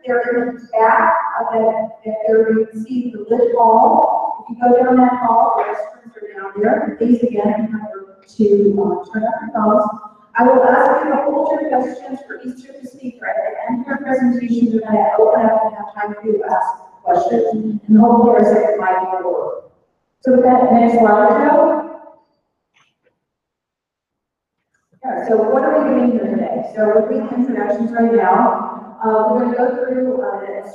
they're in the back of that area. You can see the lit hall. If you go down that hall, the restrooms are down there. Please, again, remember to turn up your phones. I will ask you to hold your questions for each of the speakers. At the end of your presentations, we're going to open up and have time for you to ask questions, and hopefully our second mic will work. So with that, next slide, Joe. Yeah, so what are we doing here today? So we're doing introductions right now. We're going to go through a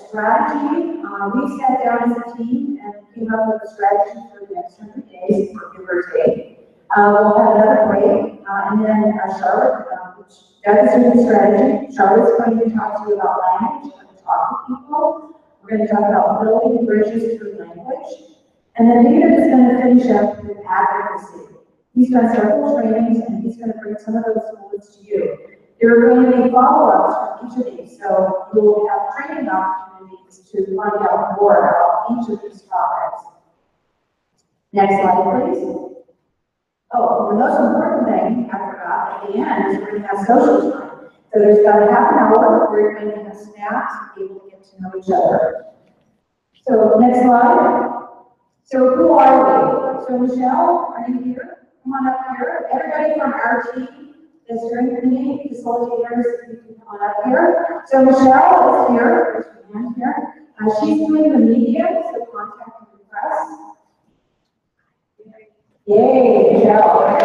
strategy. We sat down as a team and came up with a strategy for the next 100 days, give or take. We'll have another break, and then Charlotte, which Doug is doing strategy. Charlotte's going to talk to you about language, we're going to talk to people. We're going to talk about building bridges through language. And then David is going to finish up with advocacy. He's done several trainings, and he's going to bring some of those tools to you. There are going to be follow-ups from each of these, so you will have training opportunities to find out more about each of these topics. Next slide, please. Oh, the most important thing I forgot at the end is we're going to have social time. So there's about a half an hour where you're going to have snacks and be able to get to know each other. So next slide. So who are we? So Michelle, are you here? Come on up here. Everybody from our team, the steering committee, facilitators, you can come on up here. So Michelle is here. There's her hand here. She's doing the media, so contacting the press. Yay, Michelle.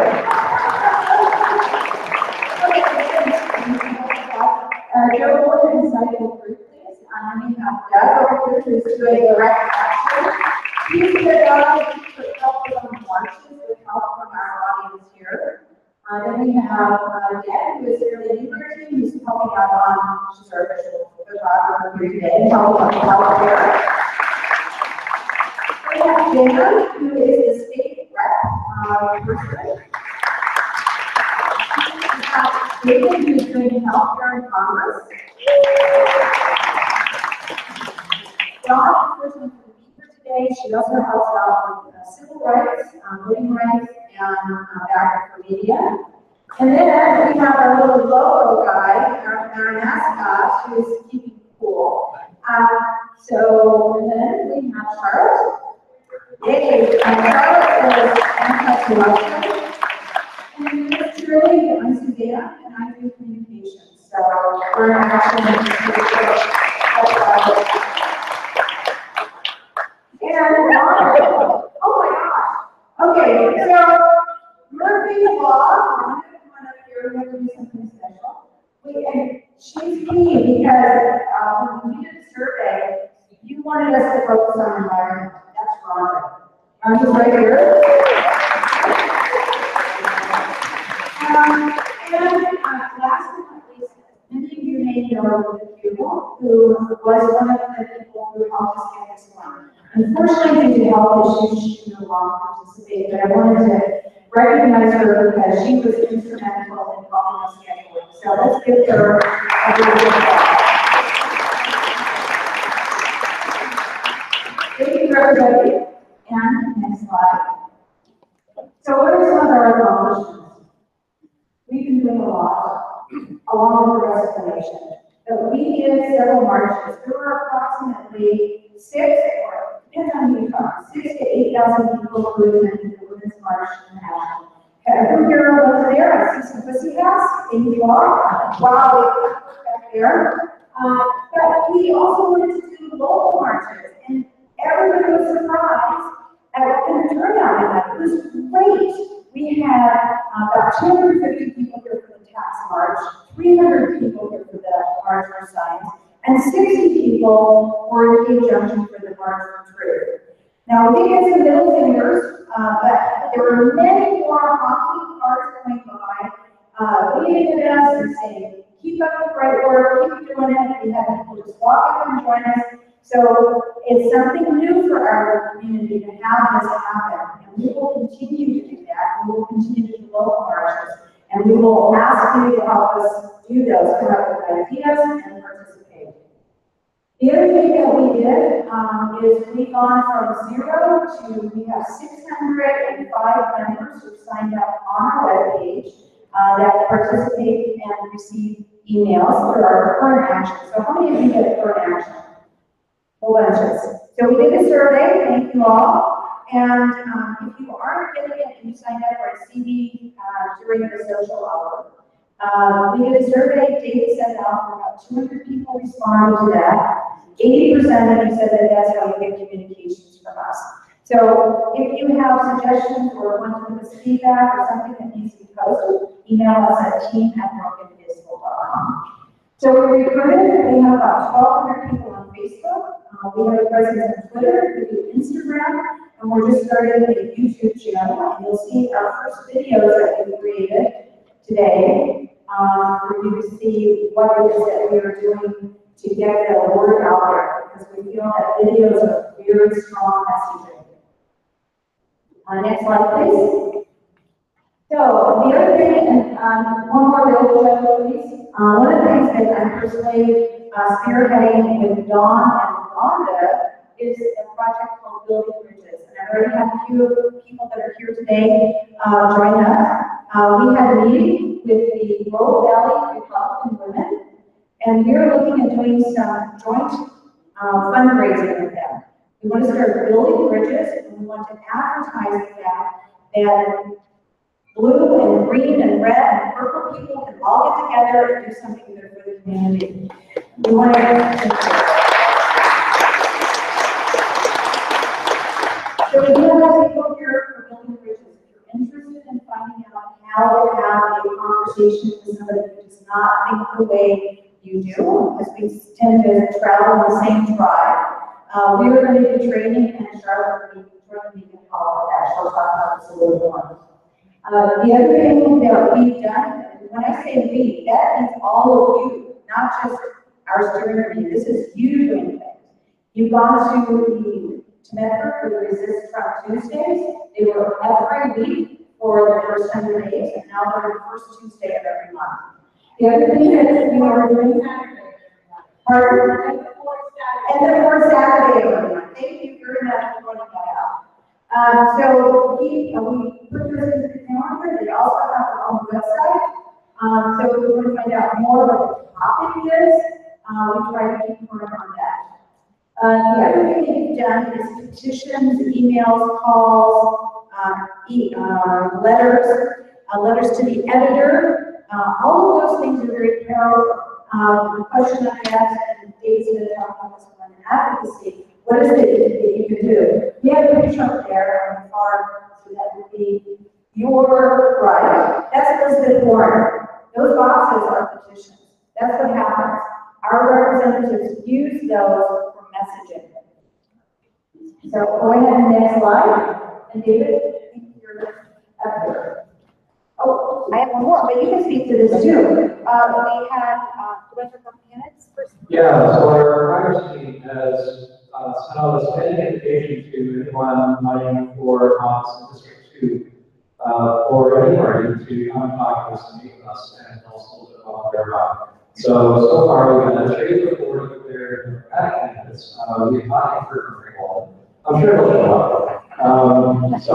Joe, go ahead and cycle through, please. And then we have Doug over here who's doing direct action. He's the guy who help with on marches with help from our audience here. Then we have Deb, who is here in the Liberty, who's helping out on, she's our official photographer here today, and helping on the health here. We have Dana, who is the state rep person. We have David, who is doing healthcare in Congress. Dawn, the person today. She also helps out with civil rights, voting rights, and backup for media. And then we have our little logo guy, our mascot, who's keeping cool. And then we have Charlotte. Yay! Charlotte is anti-corruption. And then Shirley, I'm Suzanne, and I do communications. So we're actually oh my gosh. Okay, so Murphy's Law, I'm going to come on up here, we're going to do something special. And she's key because when we did the survey, you wanted us to focus on environment. That's Rhonda. Rhonda's right here. Last but not least, many of you may know the pupil who was one of the people who helped us get this one. Unfortunately, due to health issues, she no longer participated, but I wanted to recognize her because she was instrumental in helping us get it. So let's give her a big applause. Thank you, everybody. And next slide. So what are some of our accomplishments? We've been doing a lot, along with the rest of the nation. But we did several marches. There were approximately 6,000 to 8,000 people who attended the Women's March International. Who here was there? I see some pussy hats. Thank you all. Wow, back there. But we also wanted to do local marches, and everybody was surprised at the turnout we had. It was great. We had about 250 people here for the tax march, 300 people here for the March for Science, and 60 people were in conjunction for the March for Truth. Now, we did get some middle fingers, but there were many more honking cars going by, waving at us and saying, keep up the great work, keep doing it. We had people just walk up and join us. So it's something new for our community to have this happen, and we will continue to do that. We will continue to do local marches, and we will ask you to help us do those, come up with ideas and participate. The other thing that we did is we've gone from 0 to, we have 605 members who signed up on our webpage that participate and receive emails through our current action. So how many of you get current action? Whole bunches. So we did a survey, thank you all. And if you aren't getting it and you signed up for a CD during the social hour, we did a survey, David sent out for about 200 people responded to that. 80% of you said that that's how you get communications from us. So if you have suggestions or want to give us feedback or something that needs to be posted, email us at team@indivisible.com. So we recruited, we have about 1,200 people on Facebook. We have a presence on Twitter, we do Instagram, and we're just starting a YouTube channel. And you'll see our first videos that we created today for you to see what it is that we are doing to get the word out there, because we feel that videos are very strong messaging. Next slide, please. So the other thing, and one more little show, please. One of the things that I'm personally spearheading with Dawn and Rhonda is a project called Building Bridges. And I've already had a few people that are here today join us. We had a meeting with the Roll Valley Republican women, and we're looking at doing some joint fundraising with them. We want to start building bridges, and we want to advertise that blue and green and red and purple people can all get together and do something good for the community. We want to so we do have people here for building bridges. If you're interested in finding out how to have a conversation with somebody who does not think the way you do, because we tend to travel in the same tribe, we were going to do training in Charlotte for the Vegan Hall. We'll talk about this a little more. The other thing that we've done, when I say we, that means all of you, not just our steering committee. This is you doing things. You've gone to Medford for the Resist Trump Tuesdays. They were every week for the first 100 days, and now they're the first Tuesday of every month. The other thing that we are doing, and the fourth Saturday of every month. Thank you very much for pointing that out. So we put this into the calendar. They also have their own website. So if we want to find out more what the topic is, we try to keep current on that. The other thing that we've done is petitions, emails, calls, letters to the editor. All of those things are very powerful. The question I asked, and Dave's going to talk about this one, advocacy. What is it that you can do? We have a picture up there on the far, so that would be your right. That's Elizabeth Warren. Those boxes are petitions. That's what happens. Our representatives use those for messaging. So go ahead and next slide. And David, I think you're up here. Oh, I have one more, but you can speak to this too. We had, do I from candidates first? Yeah, so our Congress team has sent out a standing invitation to anyone running for office in District 2 or any party to come and talk to us and meet with us and tell us a little bit about their job. So far, we've had 3 of the 4 of their candidates. We have not heard very well. I'm sure it'll show up. So,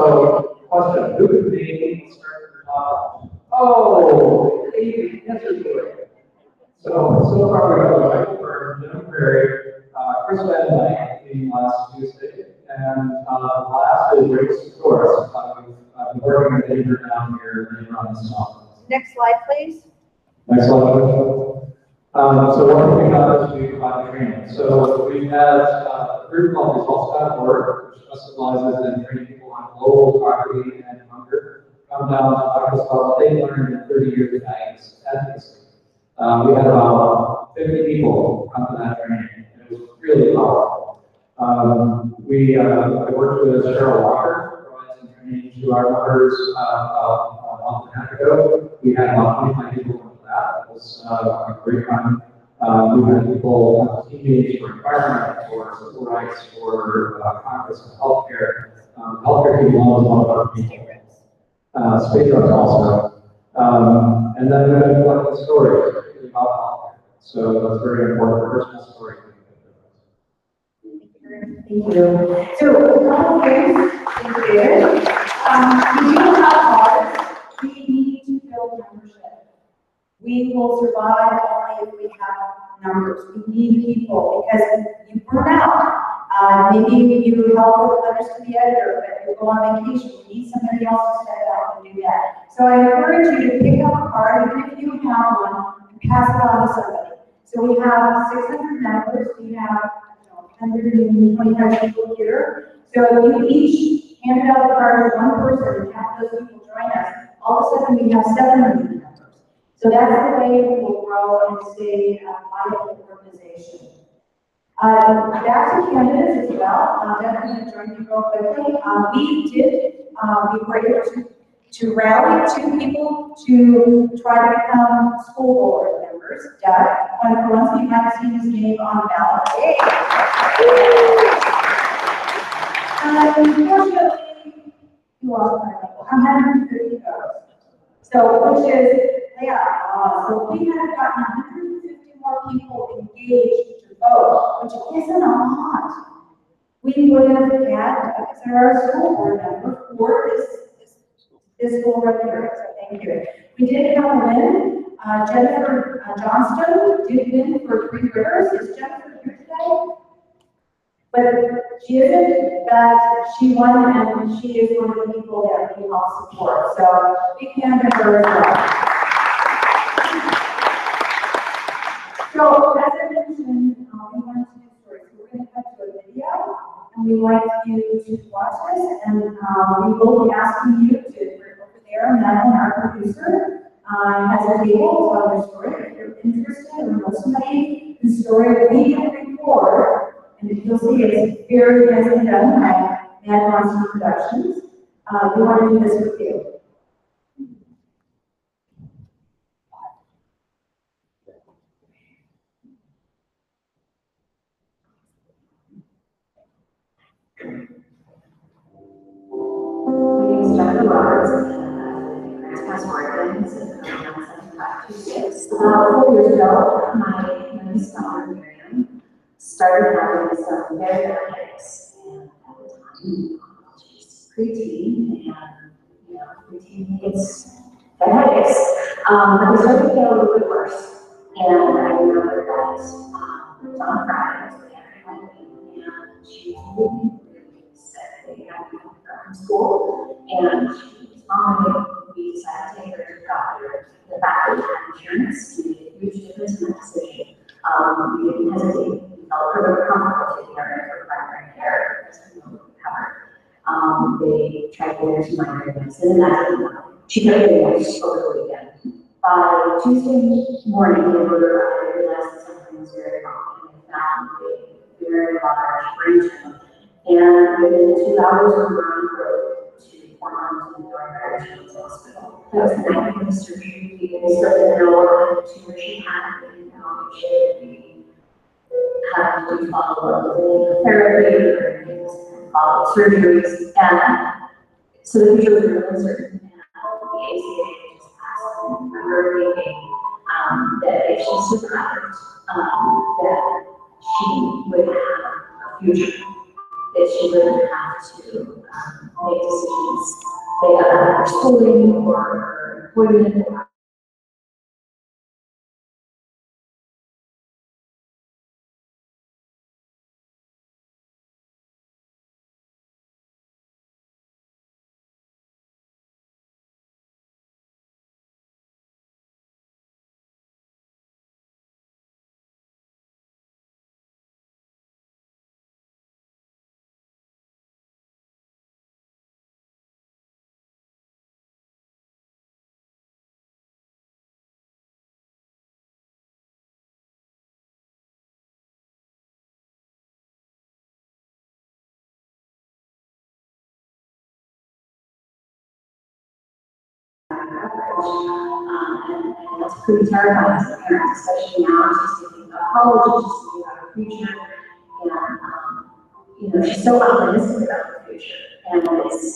question: who would be start to talk? Oh, easy answer to it. So far, we have Michael Byrne, Jim Prairie, Chris Van Dyke being last Tuesday, and last is Rachel Torres. I've been working with David down here later on this month. Next slide, please. Next slide. So what we have is we provide training. So we have a group called Results.org, which specializes in training people on global poverty and hunger. Come down to talk to us about what they learned in 30 years of advocacy. We had about 50 people come to that training, and it was really powerful. I worked with Cheryl Walker, providing some training to our members about a month and a half ago. We had about 25 people come to that. It was a great time. We had people, teammates for environment, for civil rights, for Congress and healthcare. Healthcare people knows about our people. Space rights also. And then we had a lot of stories about healthcare. So that's very important, personal stories. Thank you. So, a couple of things. Thank you, David. We do have cards. We need to build membership. We will survive if we have numbers. We need people because you burn out. Maybe you help with letters to the editor, but you go on vacation. You need somebody else to step out and do that. So I encourage you to pick up a card, even if you have one, and pass it on to somebody. So we have 600 members. We have 125 people here. So if you each hand out a card to one person and have those people join us, all of a sudden we have 700 members. So that's the way we will grow and stay a viable organization. Back to candidates as well. Definitely join me real quickly. We were able to rally 2 people to try to become school board members. Doug, for once you might have seen his name on the ballot. Unfortunately, he lost by 150 votes. So, which is, so we had gotten 150 more people engaged to vote, which isn't a lot. We would have had, because there are school board member for this school right here, so thank you. We did have a win. Jennifer Johnston did win for Three Rivers. Is Jennifer here today? But she isn't, but she won, and she is one of the people that we all support. So big hand for her as well. So as I mentioned, we want to do stories. So we're going to cut to a video, and we'd like you to watch this, and we will be asking you to over there. Madeline, our producer, has a table to tell your story. If you're interested or know somebody whose story we can record. And you'll see it's very nicely done by Mad Monster Productions. We want to do this with you. My name is Jennifer Roberts, and I'm Grants Oregon, since 1975-26. 4 years ago, my youngest daughter, Miriam, started having some very bad headaches. And at the time, she's preteen, and preteen gets bad headaches. But they started to get a little bit worse. And I remember that it was on Friday, so they had and she was really sick. They had to come from school, and she was vomiting. We decided to take her to the doctor. The fact that we had insurance made a huge difference in that decision. We didn't hesitate. We felt perfectly comfortable taking her in for primary care because we know we covered. They tried to get her some minor medicine, and that didn't work. She couldn't get away over the weekend. By Tuesday morning, I realized that something was very wrong, and I found a very large brain tumor. And within 2 hours, we were on the road to Fort Lauderdale Northern Children's Hospital. That was the night of the surgery. We started to know what the tumor she had, and how she would be having to follow up therapy or follow surgeries. And so the future was really uncertain. And the ACA just passed, and I remember thinking that if she survived, that she would have a future. That she wouldn't have to make decisions about her schooling or her employment or and that's pretty terrifying as a parent, especially now she's thinking about college, she's thinking about her future, and she's so optimistic about her future, and it's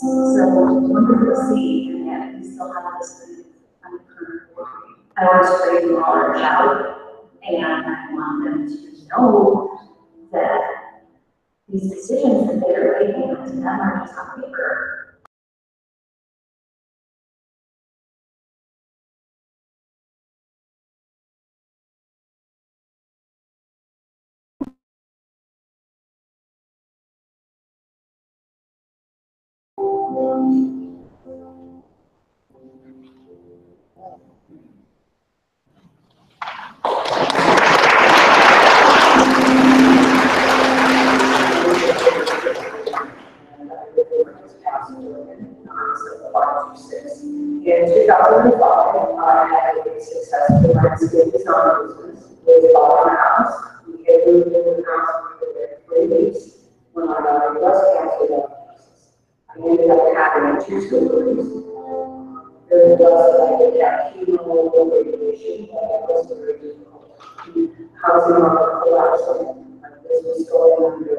so wonderful to see, and yet we still have this undercurrent worry. I want to spray them all our child, and I want them to know that these decisions that they're making to them are just on paper. In 2005, I had a successful landscape design business. We bought a house. We had moved into the house within 3 weeks when I got a breast cancer diagnosis. I ended up having 2 surgeries. There was like chemo radiation, that was very difficult. Housing market collapsing. My business going under.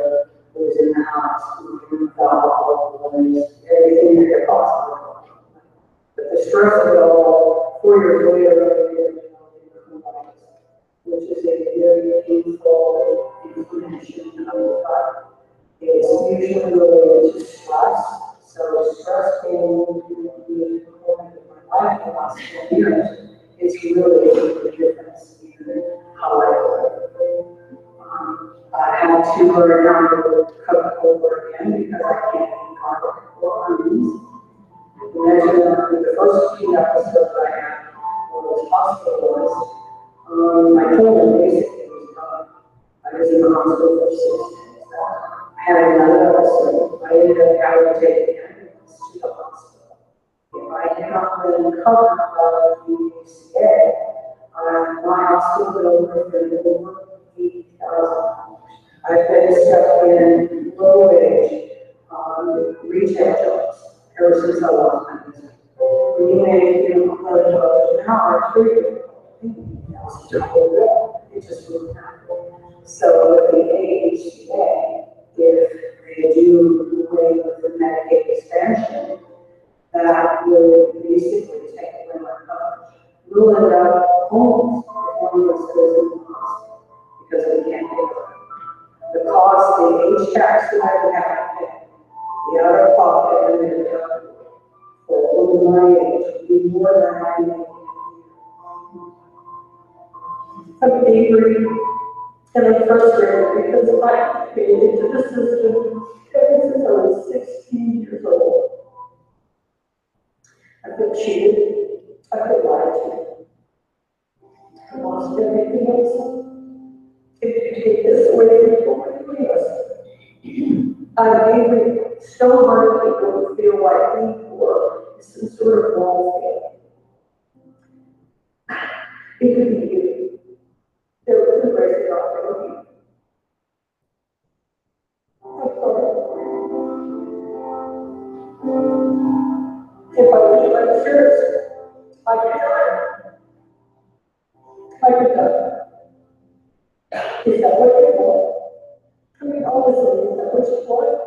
It was in the house. We were all everything that could possibly. But the stress of it all, 4 years later, which is a very painful inflammation of the gut. It's usually related to stress. So stress being a component of my life the last 10 years, it's really made a difference in how I live. I had to learn how to cook over again because I can't eat garlic or onions. The first 2 episodes I had was hospitalized. I told them basically it was done. I was in the hospital for 6 days. I had another episode. I ended up having to take ambulance to the hospital. If I had not been covered by the ACA, my hospital bill would have been over $80,000. I've been stuck in low-wage retail jobs ever since I lost my business. When you make $11 an hour, it just wouldn't happen. So with the AHCA, if they do away with the Medicaid expansion, that will basically take away my coverage. We'll end up homeless if one of us goes in the hospital because we can't pay for it. The cost, the H-tax that I would have to pay, the out-of-pocket and the deductible for over my age would be more than I make. I'm angry and I'm frustrated because I paid into the system ever since I was 16 years old. I've been cheated, I've been lied to, I lost everything else. If you take this away from us, I'm angry so hard people who feel like we were some sort of wall fail. It could be you. There was a grace of God for you. I'm sorry. If I was like serious, I could die. I could die. Is that what you want? I mean, honestly, is that what you want?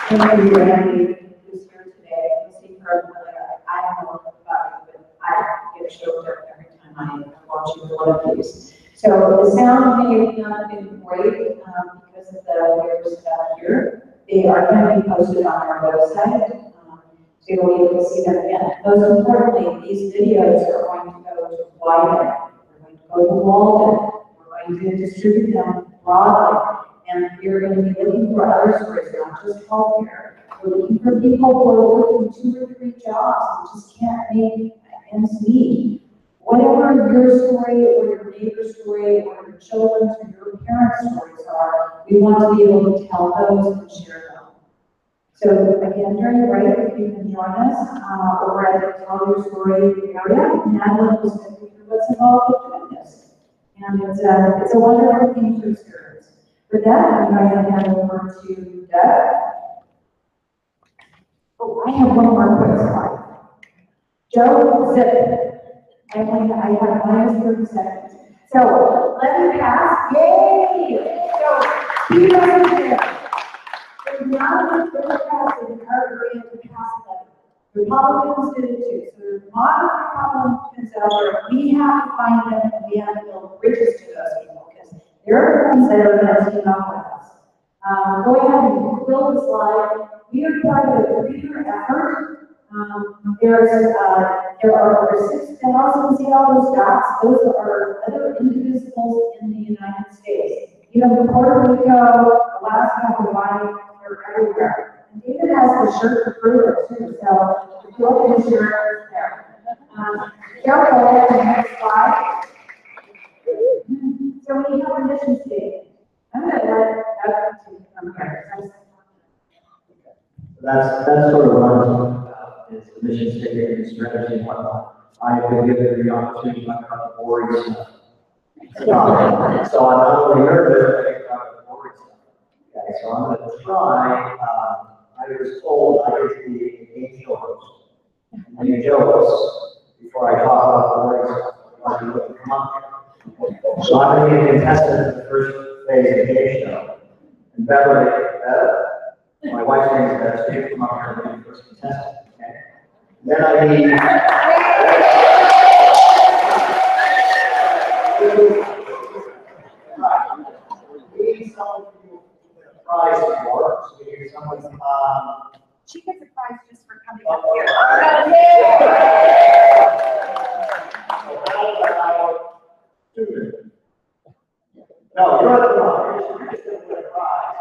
Thank you, Randy, who's here today. You'll see her. I don't know about you, but I get choked up every time I watch one of these. So the sound may have not been great because of the weird stuff here. They are going to be posted on our website, so you'll be able to see them again. Most importantly, these videos are going to go to Wyden. We're going to go to Walden. We're going to distribute them broadly. And we're going to be looking for other stories, not just healthcare. We're looking for people who are working 2 or 3 jobs and just can't make ends meet. Whatever your story or your neighbor's story or your children's or your parents' stories are, we want to be able to tell those and share them. So again, during the break, if you can join us over at the Tell Your Story area, Madeline will take you through what's involved with doing this. And it's a wonderful thing to experience. For that, I'm going to hand over to Doug. Oh, I have one more quick slide. Joe Zip. I have minus 30 seconds. So let me pass. Yay! So he doesn't care. There's not enough for the pass in our area to pass them. Republicans did it too. So there's a lot of Republicans out there. We have to find them and we have to build bridges to those people. They're the ones that are going to team up with us. Go ahead and fill the slide. We are part of a 3-year effort. There are over 6,000 Seattle dots, those are other indivisibles in the United States. You know, Puerto Rico, Alaska, Hawaii, they're everywhere. And David has the shirt to prove it too, so if you look at his shirt, it's there. Joe, go ahead to the next slide. So we have a mission statement. I'm going to let Doug come here. That's sort of what I'm talking about, is the mission statement and strategy and whatnot. I've been given the opportunity to talk about the boring stuff. So I'm not only nervous, but I talk about the boring stuff. Okay, so I'm going to try, I was told I was to be a game show host. And you jokes before I talk about the boring stuff. I'll be looking to come up. So I'm going to be a contestant in the first phase of the game show. And Beverly, my wife's name is Beth, so you come up here and be the first contestant, okay? Then I need... We need someone who get a prize for, so we need someone, She gets a prize just for coming up here. No, you're not wrong. You're just going to win a prize.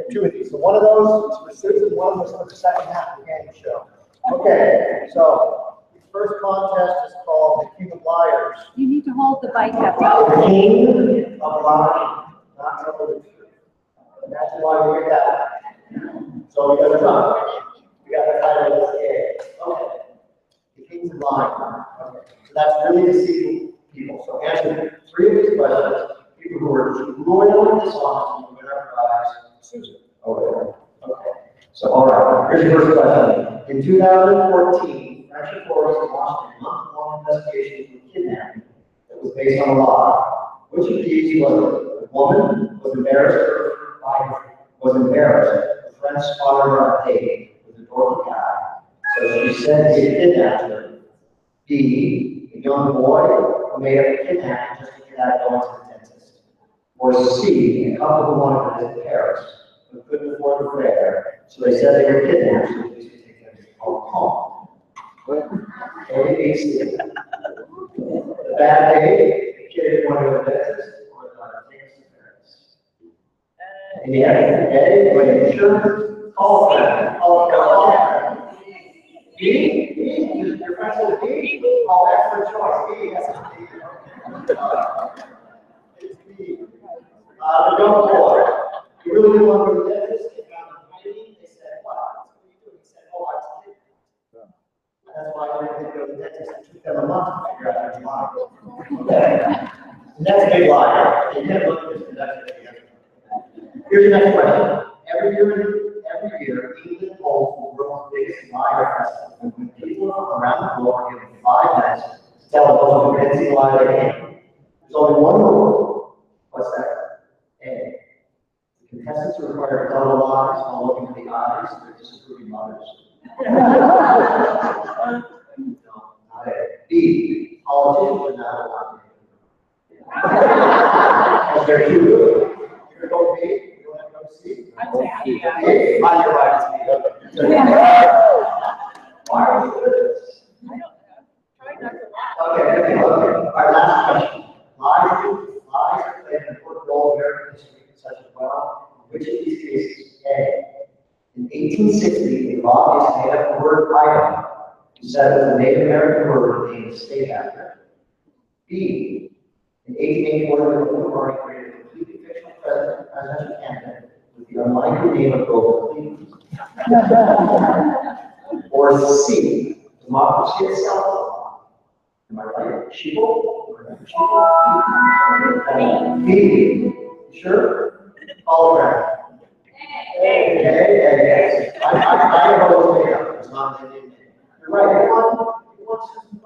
Two of these. So one of those is for Susan, one was for the second half of the game show. Okay, so the first contest is called the King of Liars. You need to hold the bike up. The King of Lying, not telling the truth. And that's why we get that. So we got the time. We got the title of the game. Okay. The King's of Lying. Okay. So that's really deceiving people. So answer three of these questions. People who are loyal and dishonest and win our prize. Susan. Okay. Okay. So all right. Here's the first question. In 2014, French authorities launched a month-long investigation into kidnapping that was based on a lie. Which of these was it? The woman was embarrassed. A friend spotted her on a date with a dorky guy. So she said he had kidnapped her. B, a young boy who made up a kidnapping just to get out of going to the dentist. Or C, a couple who wanted to visit Paris, but couldn't afford the fare, so they said they were kidnapped so the police could take them home. A, B, C. The bad day, the kid didn't want to go to the dentist, or the tickets to Paris. And the A, when you're sure, call them. B, your friend said B, excellent choice. B, yes, it's B. The young boy, you really didn't want to go to the dentist, they found him hiding, they said, what? What are you doing? He said, oh, I was kidnapped. That's why I didn't go to the dentist. It took them a month to figure out their lie. Okay. And that's a big lie. You can't look at this and that's it. Here's the next question. Every year, England holds the world's biggest liar festival, when people from around the globe are given 5 minutes to tell the most convincing lie they can. There's only one rule. What's that? A. The contestants are required to tell the lies while looking in the eyes of their disapproving mothers. No, not A. B. Politicians are not allowed to. Because they're too good. You're going to B. You're right. Why are you doing this? I don't know. Try not to laugh. Okay. Our last question. Lies play an important role in American history, such as well. Which of these cases? A. In 1860, a lobbyist made up the word item and said it was a Native American word named the state after. B. In 1884, the Republican Party created a completely fictional presidential candidate with the unlikely name of Grover Cleveland. Or C, democracy itself. Am I right? Sheeple? B. Sure? All around. Yes. I don't know what they are. It's not an Indian name. You're right. You want Susan?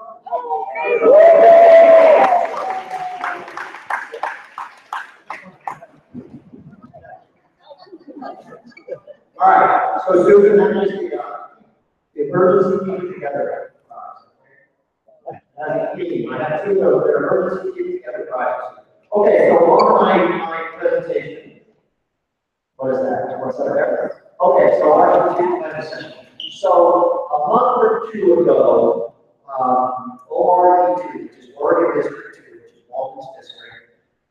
All right, so Susan, that is the emergency keep together prize. As a team, I have 2 of those. They're emergency keep together prizes. Okay, so on my presentation, what is that? What's that there? Okay, so our session. So a month or two ago, ORD2, which is Oregon District 2, which is Walton's district,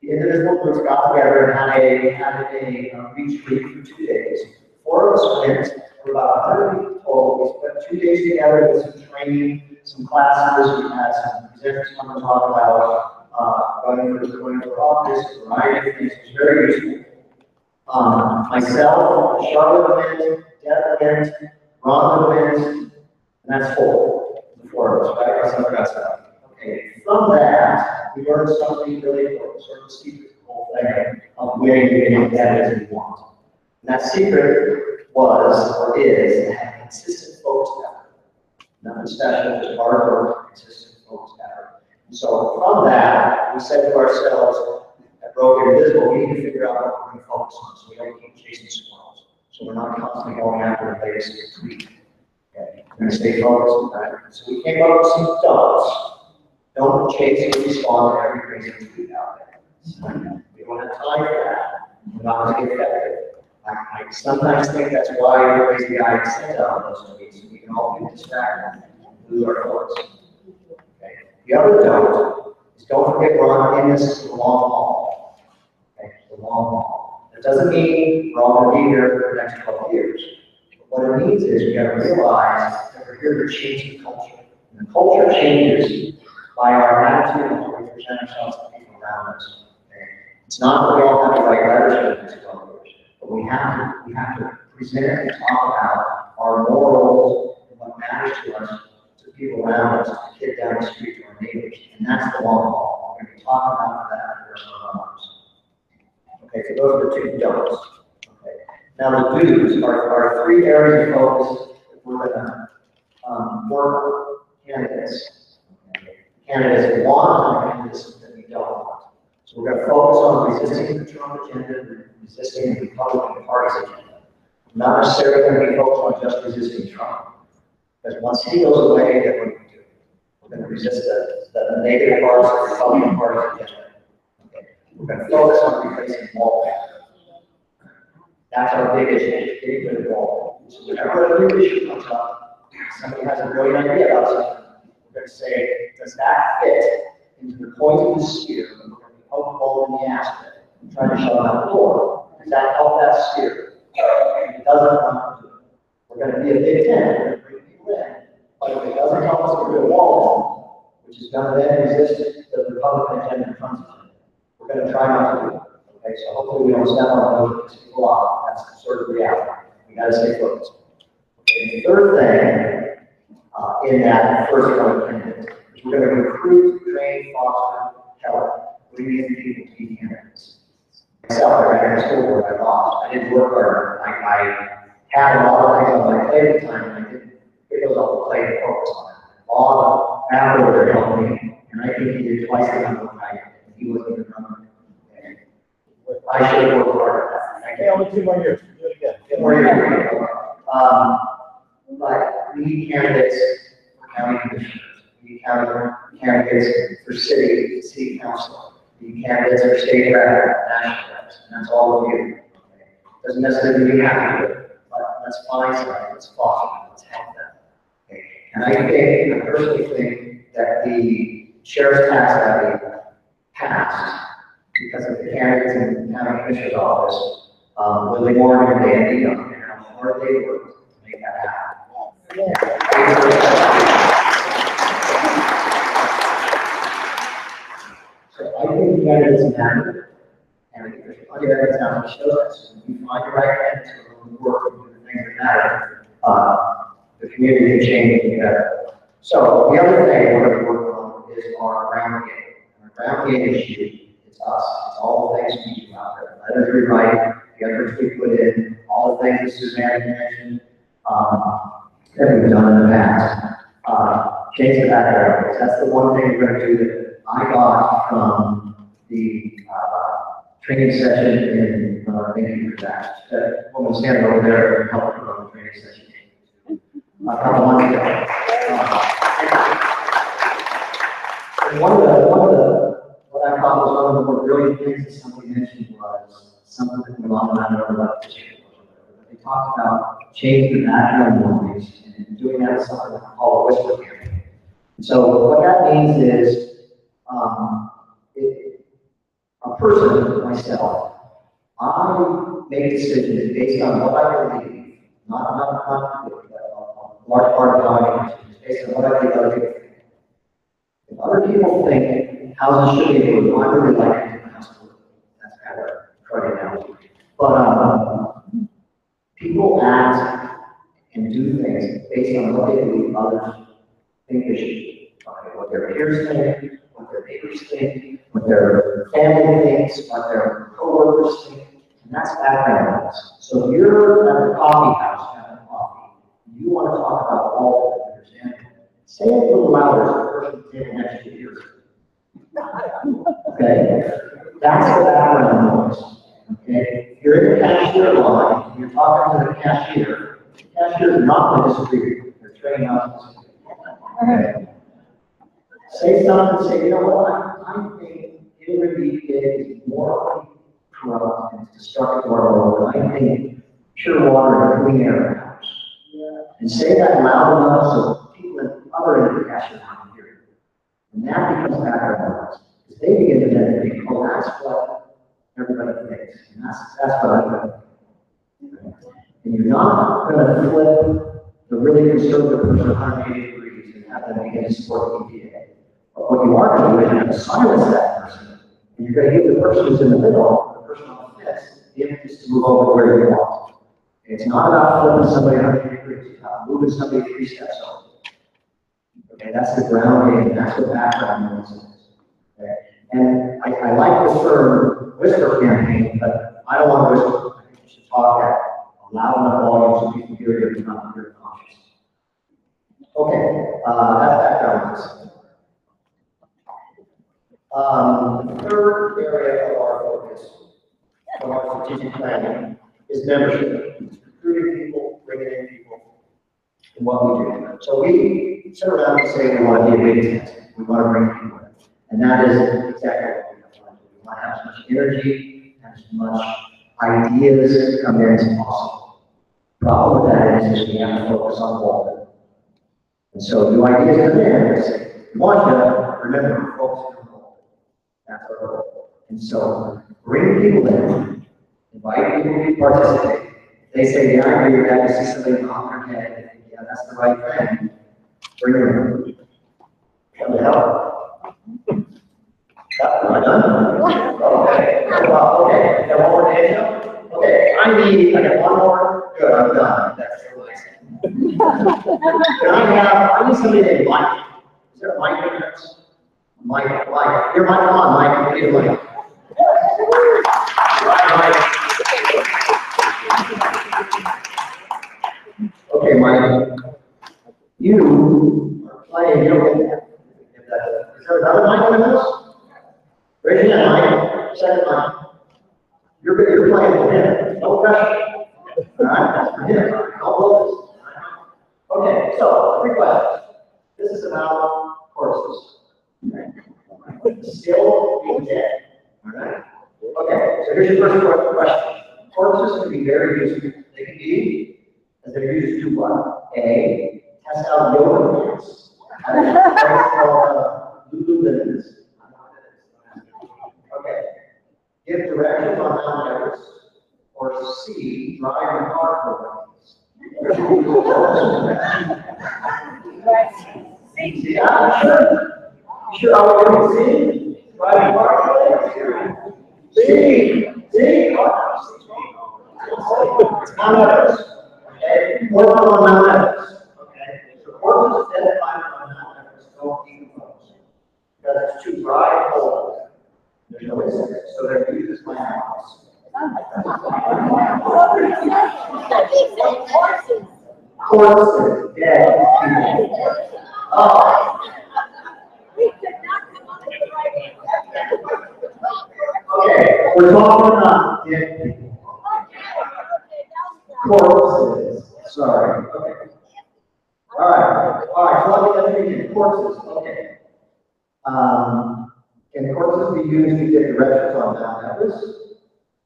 the Indivisible groups got together and had a retreat for 2 days. 4 of us went, for about 100 people total. We spent 2 days together with some training, some classes. We had some presenters come and talk about going for office, a variety of things. It was very useful. Myself, Charlotte went, Deb went, Rhonda went, and that's 4. The 4 of us, right? Or some got stuff. Okay. From that, we learned something really important, sort of the secret to the whole thing of winning the candidates we want. And that secret was, or is, to have consistent focused effort. Nothing special, just hard work, consistent focused effort. And so from that, we said to ourselves, at Broken Invisible, we need to figure out what we're going to focus on so we don't keep chasing squirrels. So we're not constantly going after the latest tweet. Okay. We're going to stay focused on that. So we came up with some don'ts. Don't chase and respond to every crazy tweet out there. We don't have time for that. We're not going to get effective. I sometimes think that's why the crazy guy sent out those tweets, so we can all get distracted and lose our focus. Okay. The other don't is don't forget we're on in this for the long haul. Okay, the long haul. That doesn't mean we're all going to be here for the next 12 years. But what it means is we got to realize that we're here to change the culture. And the culture changes by our attitude and how we present ourselves to people around us. Okay? It's not that we all have to write letters for the next 12 years, but we have to present and talk about our morals and what matters to us, to people around us, to the kid down the street, to our neighbors. And that's the long haul. We're going to be talking about that for the rest of our lives. Okay, so those are the 2 don'ts. Okay. Now the do's are 3 areas of focus that we're going to work candidates. Candidates we want and candidates that we don't want. So we're going to focus on resisting the Trump agenda, resisting the Republican Party's agenda. We're not necessarily going to be focused on just resisting Trump. Because once he goes away, then what do we do? We're going to resist the negative parts of the Republican Party's agenda. Okay. We're going to focus on replacing wall. That's our big issue, getting rid of wall. So whenever a new issue comes up, somebody has a brilliant idea about something. We're going to say, does that fit into the point of the sphere? And we're going to poke a hole in the aspect and try to shove it out the door. Does that help that sphere? If it doesn't, we're not going to do it. We're going to be a big tent, we're going to bring people in. But if it doesn't help us get rid of wall, which is going to then resist the Republican agenda and Trump's agenda, we're going to try not to do it. Okay, so hopefully we don't step on those and piss people off. That's sort of the reality. We got to stay focused. Okay, the third thing in that first one is we're going to recruit, train, foster, help, bring in people to be candidates. Myself, I ran a school board, I lost. I didn't work hard. I had a lot of things on my plate at the time, and I didn't get those off the plate and focus on it. All the afterward helped me, and I think he did twice the amount of what I did. He wasn't even running. I should have worked harder. Okay, only 2 more years. Do it again. 2 more years. But we need candidates for county commissioners. We need candidates for city council. We need candidates for state rep, national reps, and that's all of you. Okay. Doesn't necessarily mean you have to do it, but let's find somebody, let's foster them, let's help them. Okay. And I personally think that the sheriff's tax levy passed because of the candidates in the county commissioner's office, Willie Morgan and Dan Young, and how hard they worked to make that happen. So I think the candidates matter, and I think there's plenty of evidence now that shows that. So when you find the right candidates who are going to work and do the things that matter, the community can change and get better. So the other thing we're going to work on is our ground game. Our ground game issue is us. It's all the things we do out there. The letters we write, the efforts we put in, all the things that Suzanne mentioned, that we've done in the past. Change the background. That's the one thing we're going to do that I got from the training session in, thank you for that. That woman standing over there helped run the training session a couple months ago. And one of the, what I thought was one of the more brilliant things that somebody mentioned was something that my mom and I know about the chicken. Let me talked about changing the background noise and doing that with something called a whisper campaign. So what that means is, a person, myself, I make decisions based on what I believe, not a large part of how I make decisions, based on what I think other people think. If other people think houses should be moved, I really like it in the house. That's kind of a analogy. But people act and do things based on what they believe others think they should do. Okay, what their peers think, what their neighbors think, what their family thinks, what their coworkers think, and that's background noise. So if you're at the coffee house having coffee, you want to talk about all of it, understand? Say it a little louder so the person sitting next to you hears it. Okay? That's the background noise. Okay? If you're in the cashier line, and you're talking to the cashier is not going to disagree with you. They're trained not to disagree. Okay? Say something, say, you know what, I think Hillary is morally corrupt and destructive to our world, and I think pure water and clean air in the house. And say that loud enough so people in other end of the cashier can hear you. And that becomes background noise. Because they begin to then think, oh, that's what everybody thinks. And that's what I think. And you're not going to flip the really conservative person 180 degrees and have them begin to support the EPA. But what you are going to do is you're going to silence that person, and you're going to give the person who's in the middle, the person on the fence, the impetus to move over where you want. It's not about flipping somebody 180 degrees, it's about moving somebody 3 steps over. Okay, that's the ground game, that's the background noise is. Okay? And I like the term whisper campaign, but I don't want to whisper. I think you should talk at a loud enough volume so people hear you and not hear conscious. Okay, that's background noise. The third area of our focus of our strategic planning is membership. Recruiting people, bringing in people, and what we do. So we sit around and say we want to be a big tent. We want to bring people in. And that is exactly what we want to do. We want to have as much energy, as much ideas come in as possible. The problem with that is we have to focus on quality. And so new ideas come in and say, we want to remember, focus on quality. That's our goal. And so bring people in, invite people to participate. They say, yeah, I agree with that. You see somebody on their head, and yeah, that's the right thing. Bring them in. Come to help. Am I done? Okay. Well, okay. Got one more day now? Okay. I got one more. Good, I'm done. That's so nice. I need somebody named Mike. Is there a Mike in there? Mike. You're Mike. Come on, Mike. We need a Mike. Right, Mike. Okay, Mike. You are playing. You don't get that. Is there another Mike in this? Raise your hand, Mike. Second Mike. You're playing for him. No pressure. All right, that's for him. Don't focus. Okay, so 3 questions. This is about courses. Still being dead. All right. Okay, so here's your first question. Courses can be very useful. They can be, as they're used to what? A, test out yoga pants. Lululemons. Okay. Give directions on Mount Everest. Or C, drive your car for runs. Yeah, sure. Sure, I want to see. Drive your car for runs. See. It's Mount Everest. Okay. Work on Mount Everest. Okay. So work is identified on Mount Everest. Don't decompose. Because it's too dry and cold. There's no insects, so they're used as my house. Corpses, dead people. Oh. Okay, we're talking about dead people. Corpses, sorry. Okay. All right, so let me get corpses. Okay. Can courses be used to get directions on Mount Everest?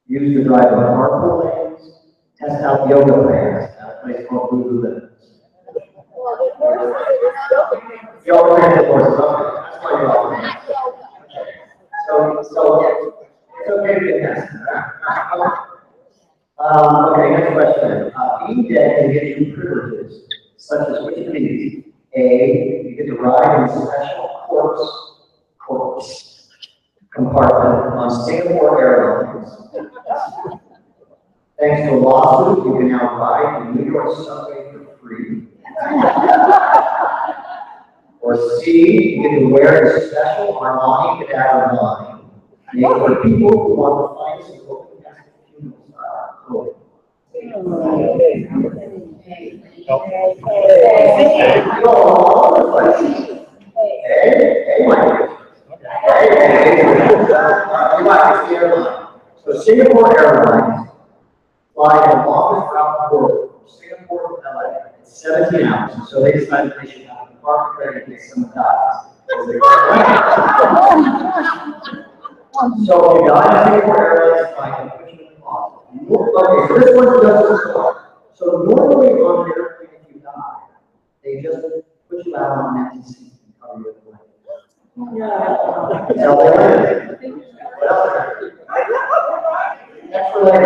Used to drive on carpool lanes? test out yoga pants at a place called Lululemon. Yoga pants, of course, okay. That's why you're all pants. So it's okay to get tested. Okay, next question. Being dead can give you privileges, such as which of these? A, you get to ride in a special corpse compartment on Singapore Airlines. Thanks to a lawsuit, you can now ride the New York subway for free. Or C, you get to wear a special Armani cadaver line made for people who want to find some open funeral style clothing. So Singapore Airlines fly the longest route in the world from Singapore to LA in 17 hours. So they decided they should have a compartment ready in case someone dies. So if you die in Singapore Airlines flight, you put you in the closet. Okay, so this one's just a story. So normally on an airplane, if you die, they just put you out on an empty seat and cover you with a blanket. That's how they land. What else? Extra leg.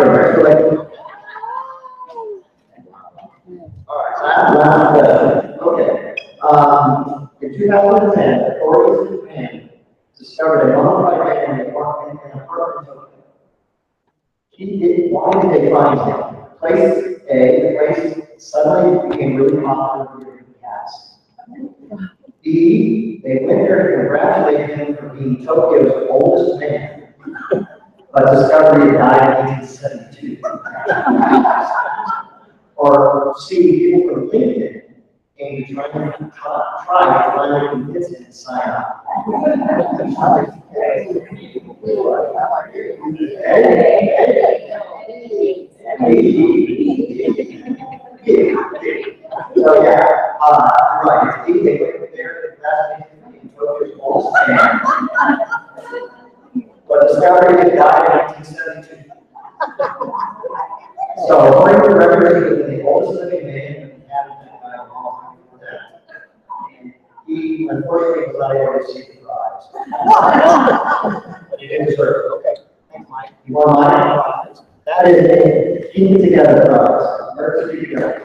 All right, last question. Okay. In 2010, authorities in Japan discovered a mummified man in an apartment in Tokyo. Why did they find him? The place suddenly became really popular with cats. B, they went there to congratulate him for being Tokyo's oldest man, but discovered he died in 1872. Or C, people from LinkedIn came to try to finally convince him to sign up. So yeah, right. They went there in Tokyo's oldest man, but discovered he died in 1972. So according to records, the oldest living man in the inhabitant by a long before that. And he unfortunately was not able to receive the prize. But he did deserve it. Okay. Thanks, Mike. You want mine? That is a keep it together prize. Let's keep it together.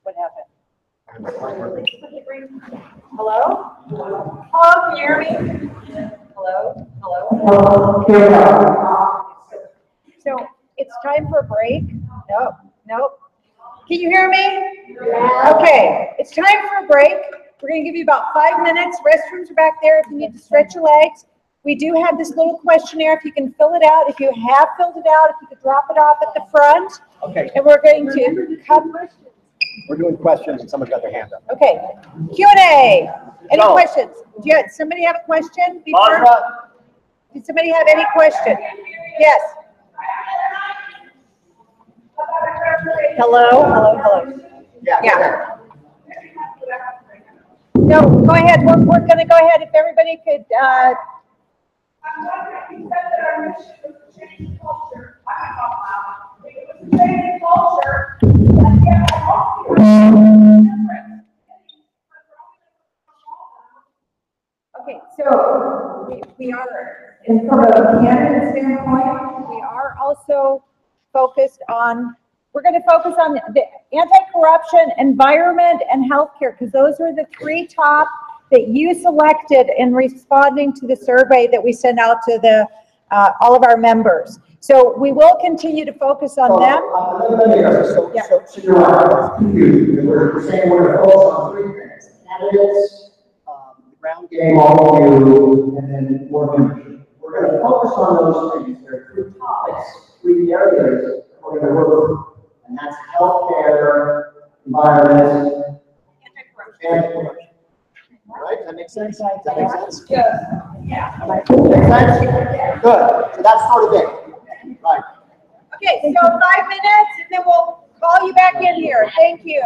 What happened? Hello? Hello, can you hear me? Hello? Hello? So it's time for a break? Nope. Can you hear me? Okay, it's time for a break. We're going to give you about 5 minutes. Restrooms are back there if you need to stretch your legs. We do have this little questionnaire if you can fill it out. If you have filled it out, if you could drop it off at the front. Okay. And we're going to cover. We're doing questions and someone's got their hand up. Okay, Q&A. Any Go. questions? Somebody have a question? Before? Did somebody have any question? Yes. Hello. Yeah. No, go ahead. We're going to go ahead. If everybody could. Okay, so we are, And from a candidate standpoint, we are also focused on, we're going to focus on the anti-corruption, environment, and healthcare, because those are the three top that you selected in responding to the survey that we sent out to the all of our members. So we will continue to focus on them. So you're right. We're saying we're going to focus on three things: candidates, the ground game, all of you, and then more membership. We're going to focus on those things. There are three topics, three areas we're going to work with, and that's healthcare, environment, and right? Does that make sense? Does that make sense? Yeah. Makes sense? Good. So that's sort of it. Right. Okay, so 5 minutes, and then we'll call you back in here. Thank you.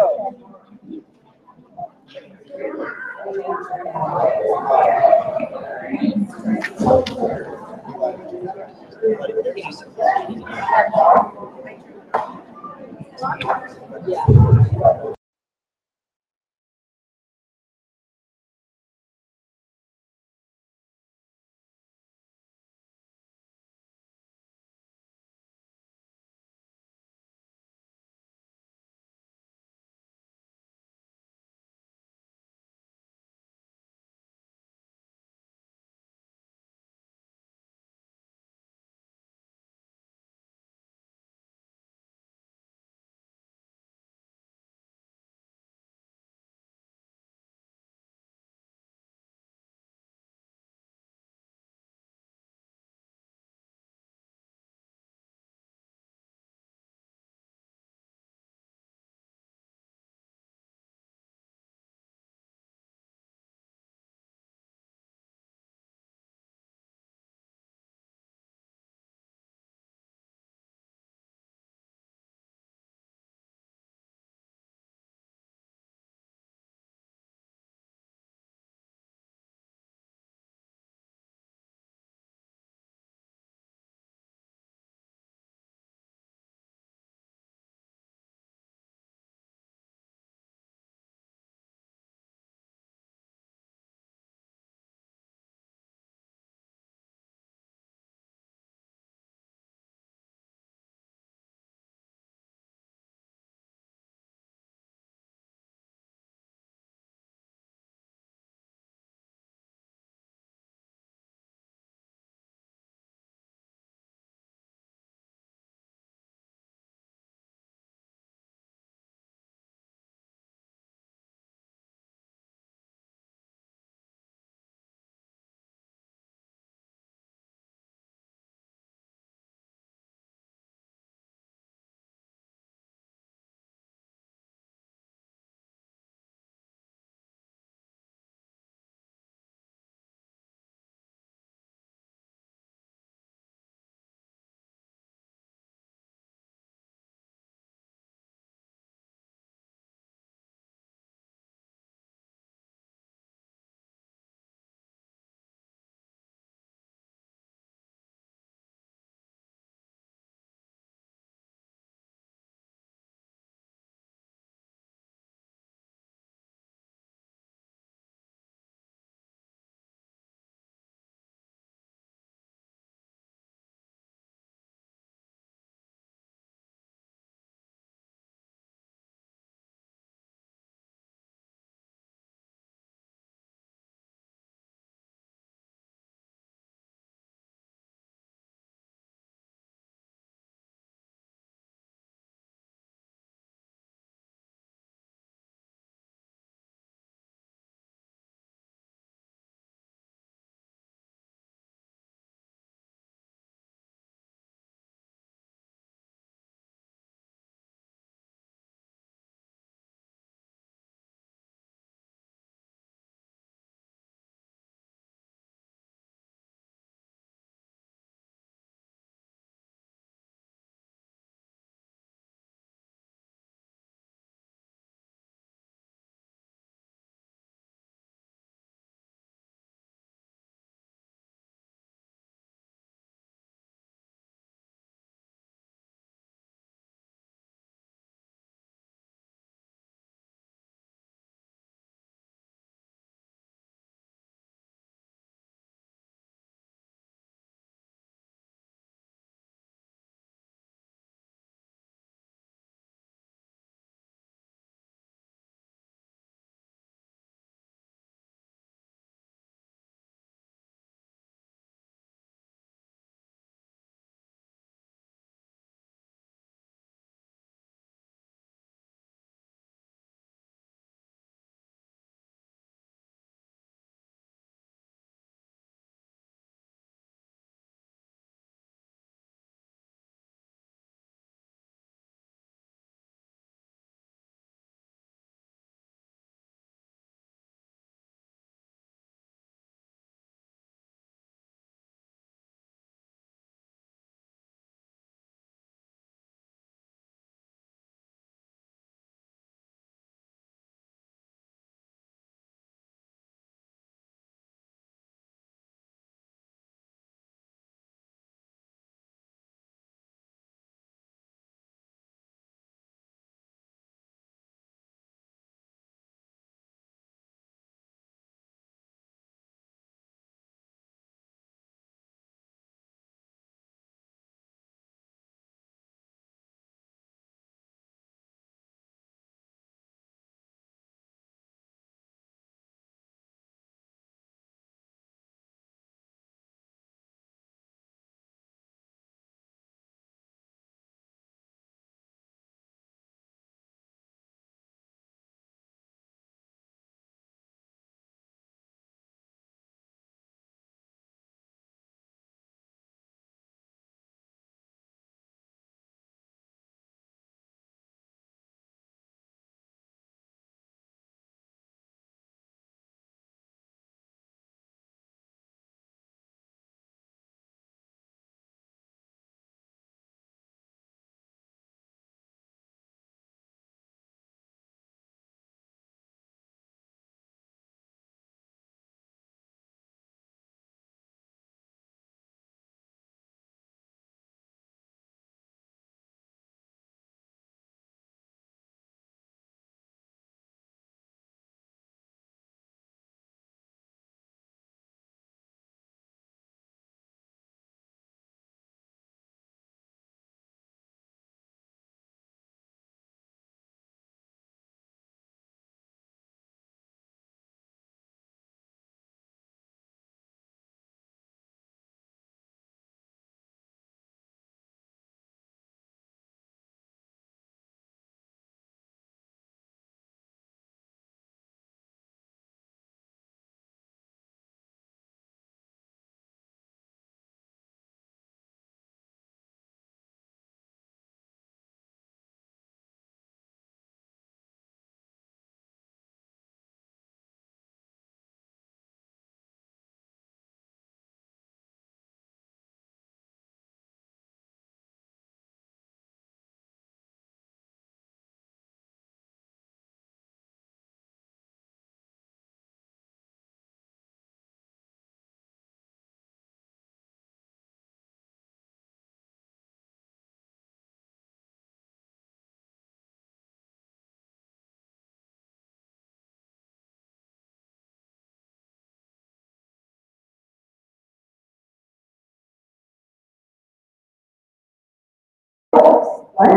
What?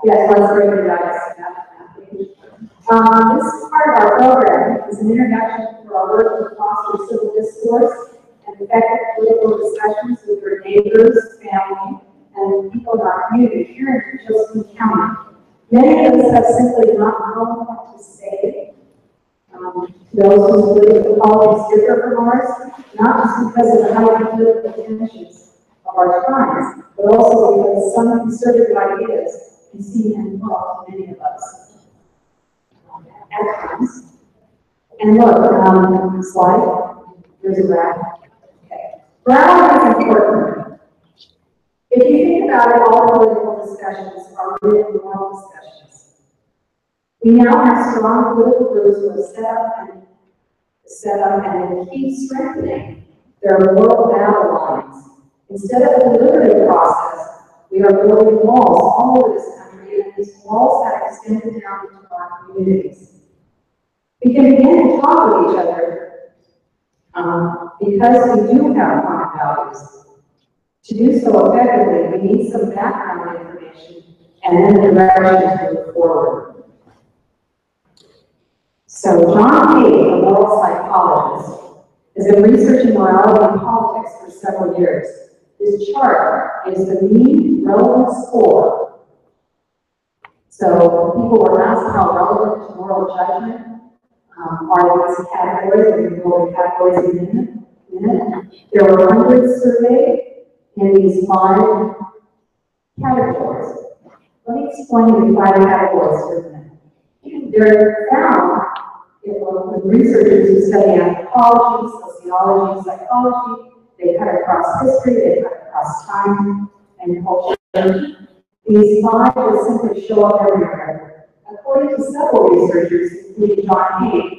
Yes, let's break it down. This part of our program is an introduction to our work to foster civil discourse and effective political discussions with your neighbors, family, and people in our community here in Josephine County. Many of us have simply not known what to say. Those whose political politics differ from ours, not just because of the high political tensions of our times, but also because some conservative ideas can seem involved to many of us at times. And look, slide, there's a graph. Okay. Graph is important. If you think about it, all political discussions are really moral discussions. We now have strong political groups who are set up and keep strengthening their moral battle lines. Instead of a deliberative process, we are building walls all over this country, and these walls have extended down into our communities. We can begin to talk with each other because we do have common values. To do so effectively, we need some background information and then the direction to move forward. So John Cade, a moral psychologist, has been researching morality and politics for several years. This chart is the mean relevant score. So people were asked how relevant to moral judgment are these categories, or we go over categories in a minute. There were hundreds surveyed in these 5 categories. Let me explain the 5 categories for a minute. They're found with researchers who study anthropology, sociology, psychology. They cut across history, they cut across time and culture. These 5 will simply show up everywhere. According to several researchers, including John Cade,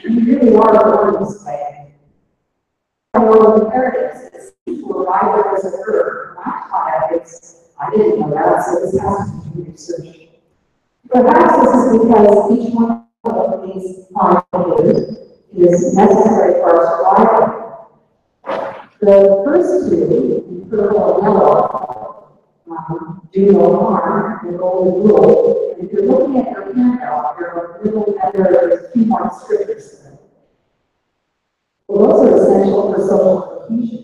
we really are born this way. Moral imperatives that seem to arrive where there's a curve. Not ethics. I didn't know that, so this has to be research. Perhaps this is because each one of these 5 pillars is necessary for our survival. The first 2, purple and yellow, do no harm, the golden rule. And if you're looking at your handout, there's 2 more descriptors there. Well, those are essential for social cohesion.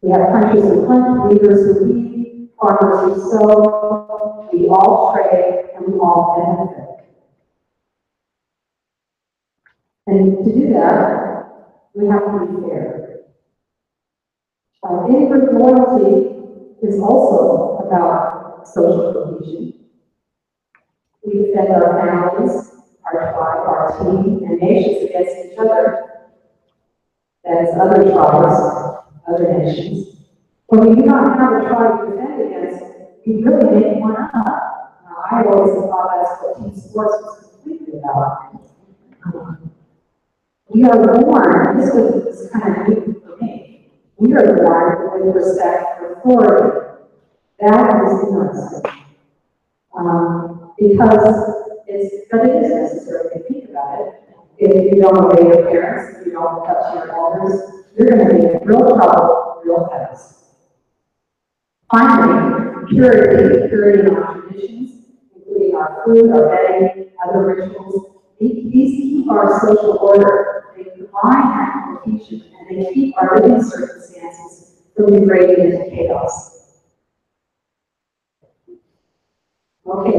We have countries who hunt, leaders who lead, farmers who sow, we all trade, and we all benefit. And to do that, we have to be fair. Inward loyalty is also about social cohesion. We defend our families, our tribe, our team, and nations against each other. That is other tribes, other nations. When we do not have a tribe to defend against, we really make one up. I always thought that's what team sports was completely about. We are born, this is kind of new for me, we are born with respect for authority. That is interesting. Because but it is necessary to think about it. If you don't obey your parents, if you don't touch your elders, you're going to be in real trouble real fast. Finally, purity in our traditions, including our food, our bedding, other rituals, these keep our social order. They provide that cohesion, and they keep our living circumstances from degrading into chaos. Okay.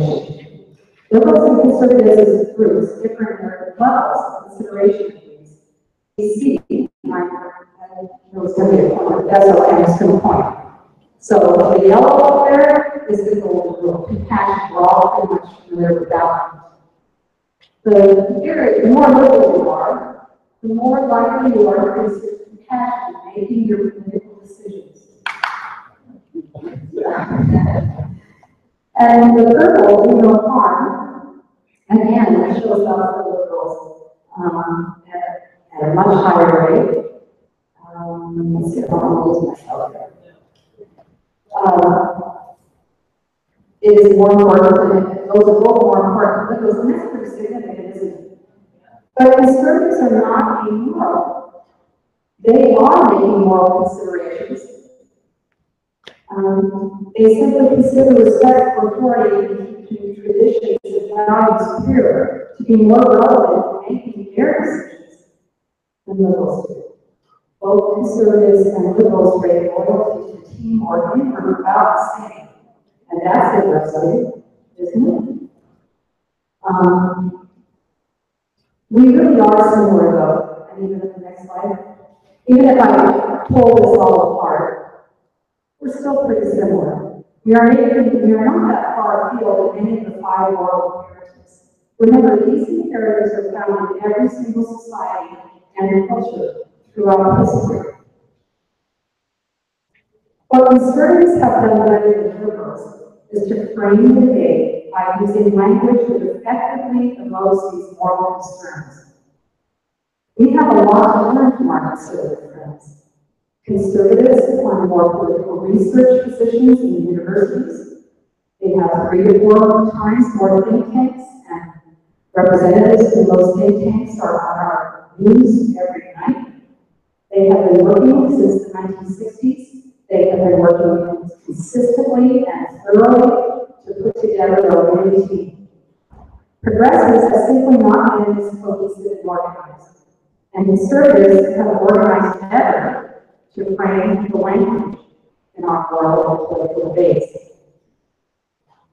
Liberals and conservatives as groups differ in their levels of consideration of these. We see, that's okay, I'm just going to point. So the yellow up there is the golden rule. Compassion, we're all pretty much familiar with that one. The more liberal you are, the more likely you are to consider compassion in making your political decisions. And the purple, do no harm, again, that shows up for liberals at a much higher rate. Let's see if I'll lose myself here. It is more important, those are both more important to liberals, and that's pretty significant, isn't it? But conservatives are not amoral. They are making moral considerations. They simply consider respect for authority and keeping traditions and values pure to be more relevant in making their decisions than liberals do. Both conservatives and liberals rate loyalty to teamwork in or about the same. And that's interesting, isn't it? We really are similar though, and even in the next slide. Even if I pull this all apart, we're still pretty similar. We are not that far afield in any of the 5 moral imperatives. Remember, these imperatives are found in every single society and culture throughout history. What conservatives have done better than liberals is to frame the debate by using language that effectively evokes these moral concerns. We have a lot to learn from our conservative friends. Conservatives fund more political research positions in universities. They have 3 to 4 times more think tanks, and representatives in those think tanks are on our news every night. They have been working since the 1960s. They have been working consistently and thoroughly to put together a winning team. Progressives have simply not been as cohesive and organized, and conservatives have organized better to frame the language in our moral political debates.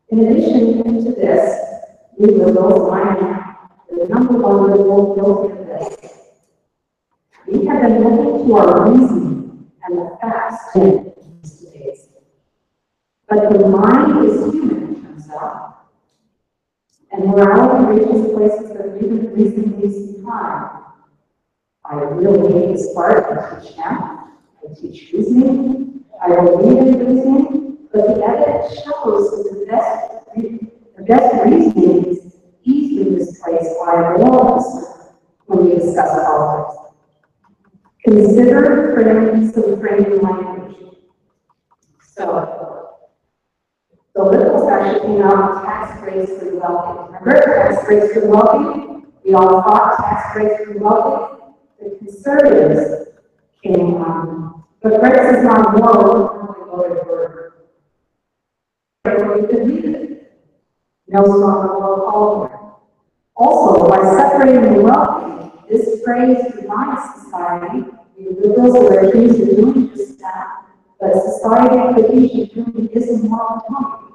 In addition to this, we liberals find the number one liberal guilty of this. We have been looking to our reasoning and the facts in these debates. But the mind is human, it turns out. And morality reaches places that human reasoning leaves behind. I really hate this part. I teach math. I teach reasoning. I believe in reasoning. But the evidence shows that the best reasoning is easily misplaced by moralists when we discuss politics. Consider framing language. So, the liberals actually came out with tax breaks for the wealthy. Remember, tax breaks for the wealthy? We all fought tax breaks for the wealthy. The conservatives came on. But breaks is not moral, we voted for it. We could read it. No stronger moral call for it. Also, by separating the wealthy, this phrase divides society. The liberals are accused of doing just that, but society cohesion really is a moral topic.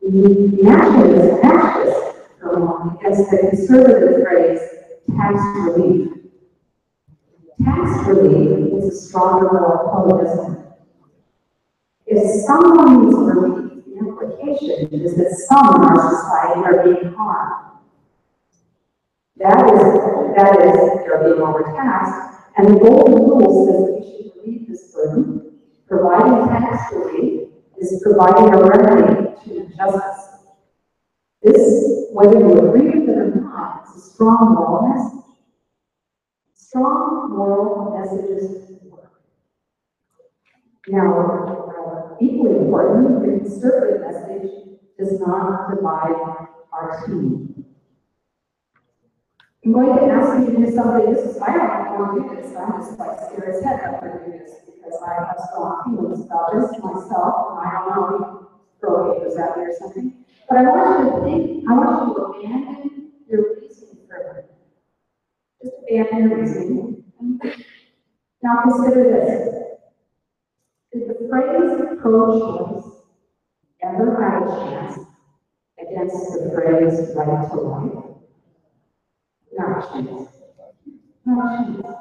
We match this for a moment against the conservative phrase, tax relief. Tax relief is a stronger moral code, isn't it? If someone needs relief, the implication is that some in our society are being harmed. That is, they're being overtaxed, and the golden rule says that we should relieve this burden. Providing tax relief is providing a remedy to injustice. This, whether you agree with it or not, is a strong moral message. Strong moral messages work. Now, equally important, the conservative message does not divide our team. I'm going to ask you to do something. I don't want to do this. I'm just like scared as heck up to do this because I have strong feelings about this myself, and I don't know, throw papers at me or something. But I want you to think, I want you to abandon your reasoning for a minute. Just abandon your reasoning. Now consider this. Did the phrase pro-choice ever have a chance against the phrase right to life? Not a chance. Not a chance.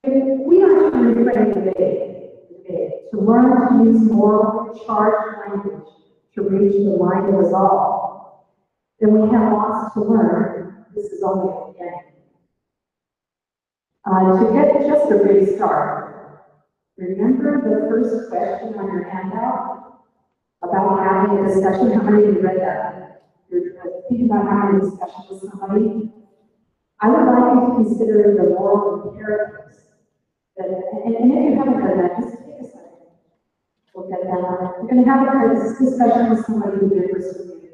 If we are to reframe the debate, to learn to use more charged language to reach the line of resolve, then we have lots to learn. This is only the beginning. To get just a brief start, remember the first question on your handout about having a discussion? How many of you read that? You're thinking about having a discussion with somebody. I would like you to consider the moral imperatives. And if you haven't done that, just take a second. We'll get that. We're going to have a discussion with somebody who differs from you.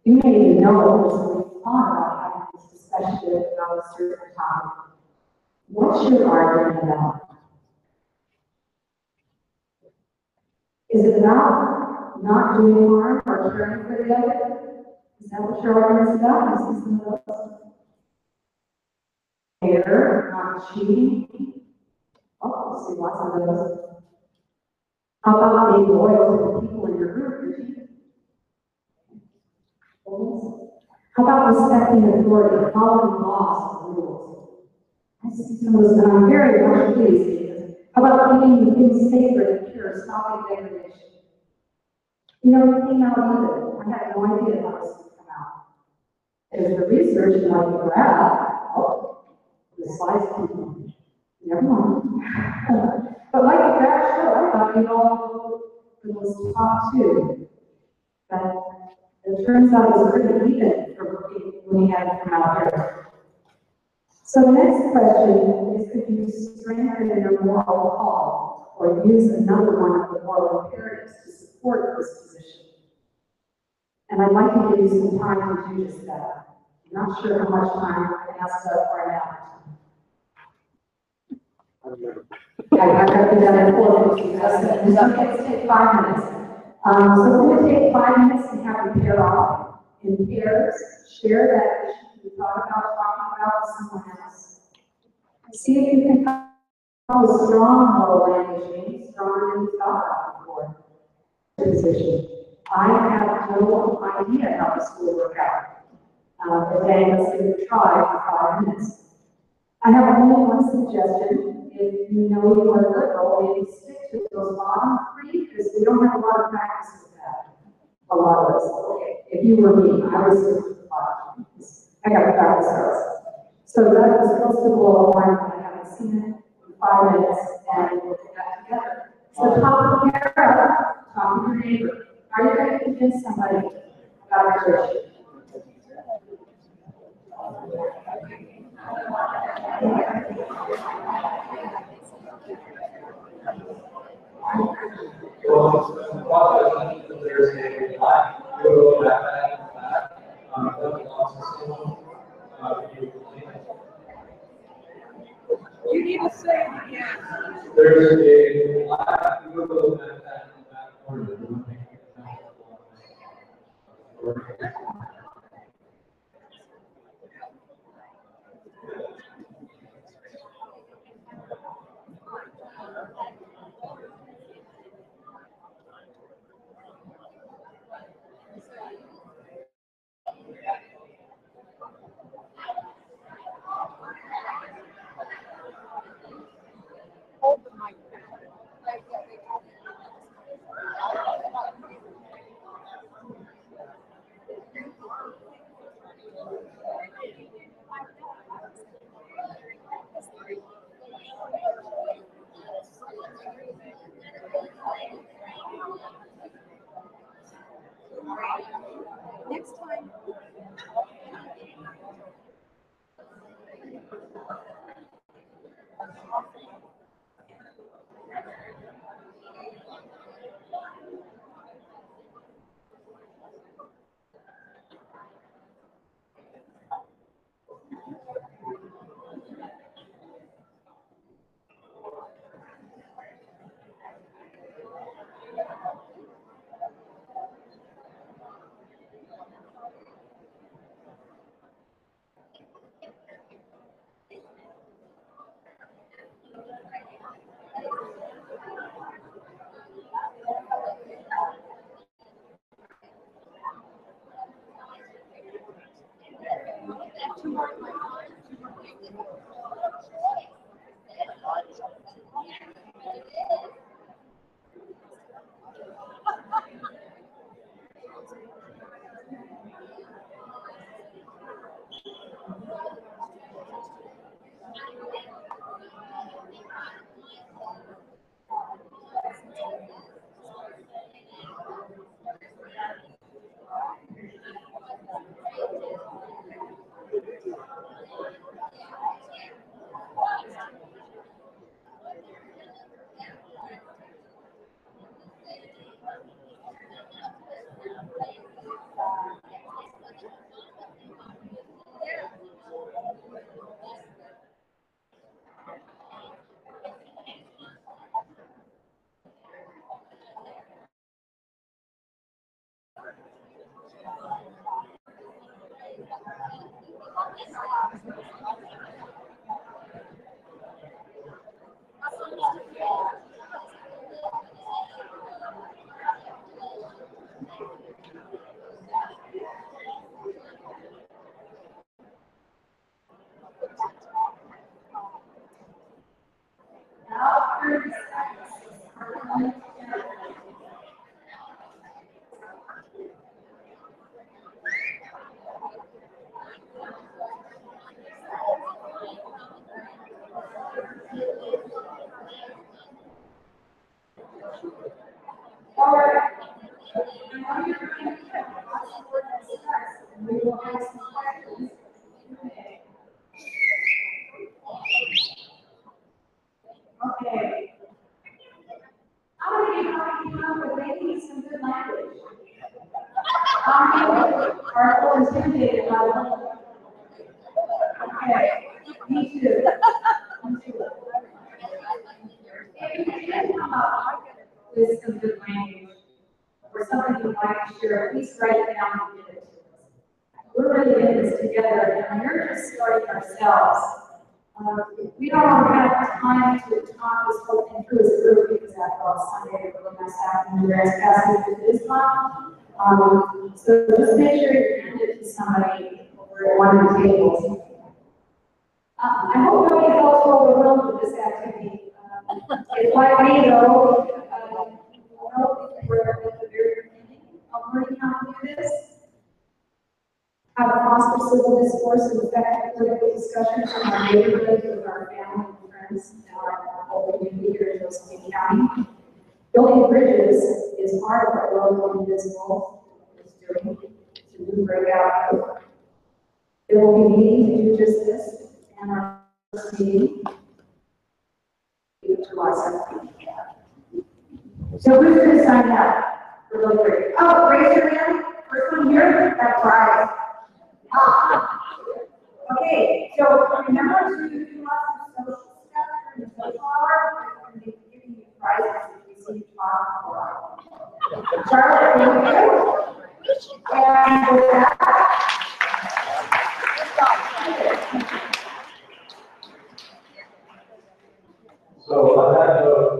You may even know what somebody thought about having this discussion about a certain topic. What's your argument about? Is it about not doing harm or caring for the other? Is that what your argument is about? Is this some of those? Fair, not cheating? Oh, I see lots of those. How about being loyal to the people in your group? How about respecting authority, following laws and rules? I see some of those, and I'm very much pleased because how about keeping the things sacred and pure, stopping degradation? You know, it came out either. I had no idea how this would come out. There's the research and like the graph. Oh, the slides came. Never mind. But like the graph showed, I thought you all for those top two. But it turns out it was pretty even for when we had it come out here. So the next question is, could you strengthen your moral call or use another one of the moral imperatives to support this position? And I'd like to give you some time to do just that. I'm not sure how much time I can ask for now. I've got to be done in 4 minutes. Let's take 5 minutes. So we're going to take 5 minutes and have you pair off in pairs, share that issue we talked about, talking about with someone else. See if you can come up with strong moral language, maybe stronger than you thought about before. Position. I have no idea how this will work out. Today, let's give it a try for 5 minutes. I have only one suggestion. If you know you are liberal, maybe stick to those bottom 3 because we don't have a lot of practice with that. A lot of us. Okay. If you were me, I would stick with the bottom. I got to practice those. So that was supposed to blow one. I haven't seen it in 5 minutes, and we'll get that together. So talk to your parent, talk to your neighbor. Are you going to convince somebody about your issue? There's a black yellow backpack that belongs to someone. You need to say it again. There's a black yellow backpack in the back corner. Hold the mic. Next time. And we will have some questions. Okay. I'm going to come up with maybe some good language. Are a little intimidated by the okay, me too. If you can come up with some good language or something you'd like to share, please write it down and give it to us. We're really in this together, and we're just starting ourselves. We don't have time to talk this whole thing through as a group because after all, Sunday, we're really nice afternoon, grants passing through this month. So just make sure you hand it to somebody over at one of the tables. I hope nobody felt overwhelmed with this activity. It's like me though, I know we're at the very beginning of learning how to do this. How to foster civil discourse and effective political discussions in our neighborhoods with our family and friends and our whole community here in Josephine County. Building bridges is part of what Local Indivisible is doing. It's a new breakout group. There will be meetings to do just this, and our first meeting to us. So who's going to sign up? Really great. Oh, raise your hand. First one here. That's right. Okay, so remember to do lots of social stuff during the social hour. I'm going to be giving you prizes if you see you talk for a while. Charlotte, thank you. And with that, So on that note,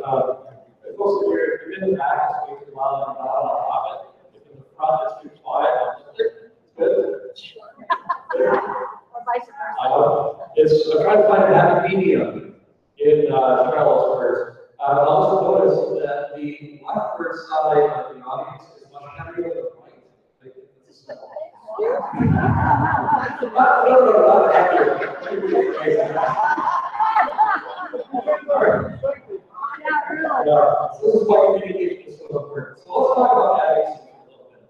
folks, if you're in the back, it's speaking loud and loud on topic. If in the front, it's too quiet. Good. I'm trying to find a happy medium in Charlotte's words. I also noticed that the leftward side of the audience is much heavier than the right. This is why communication is so important. So let's talk about advocacy a little bit.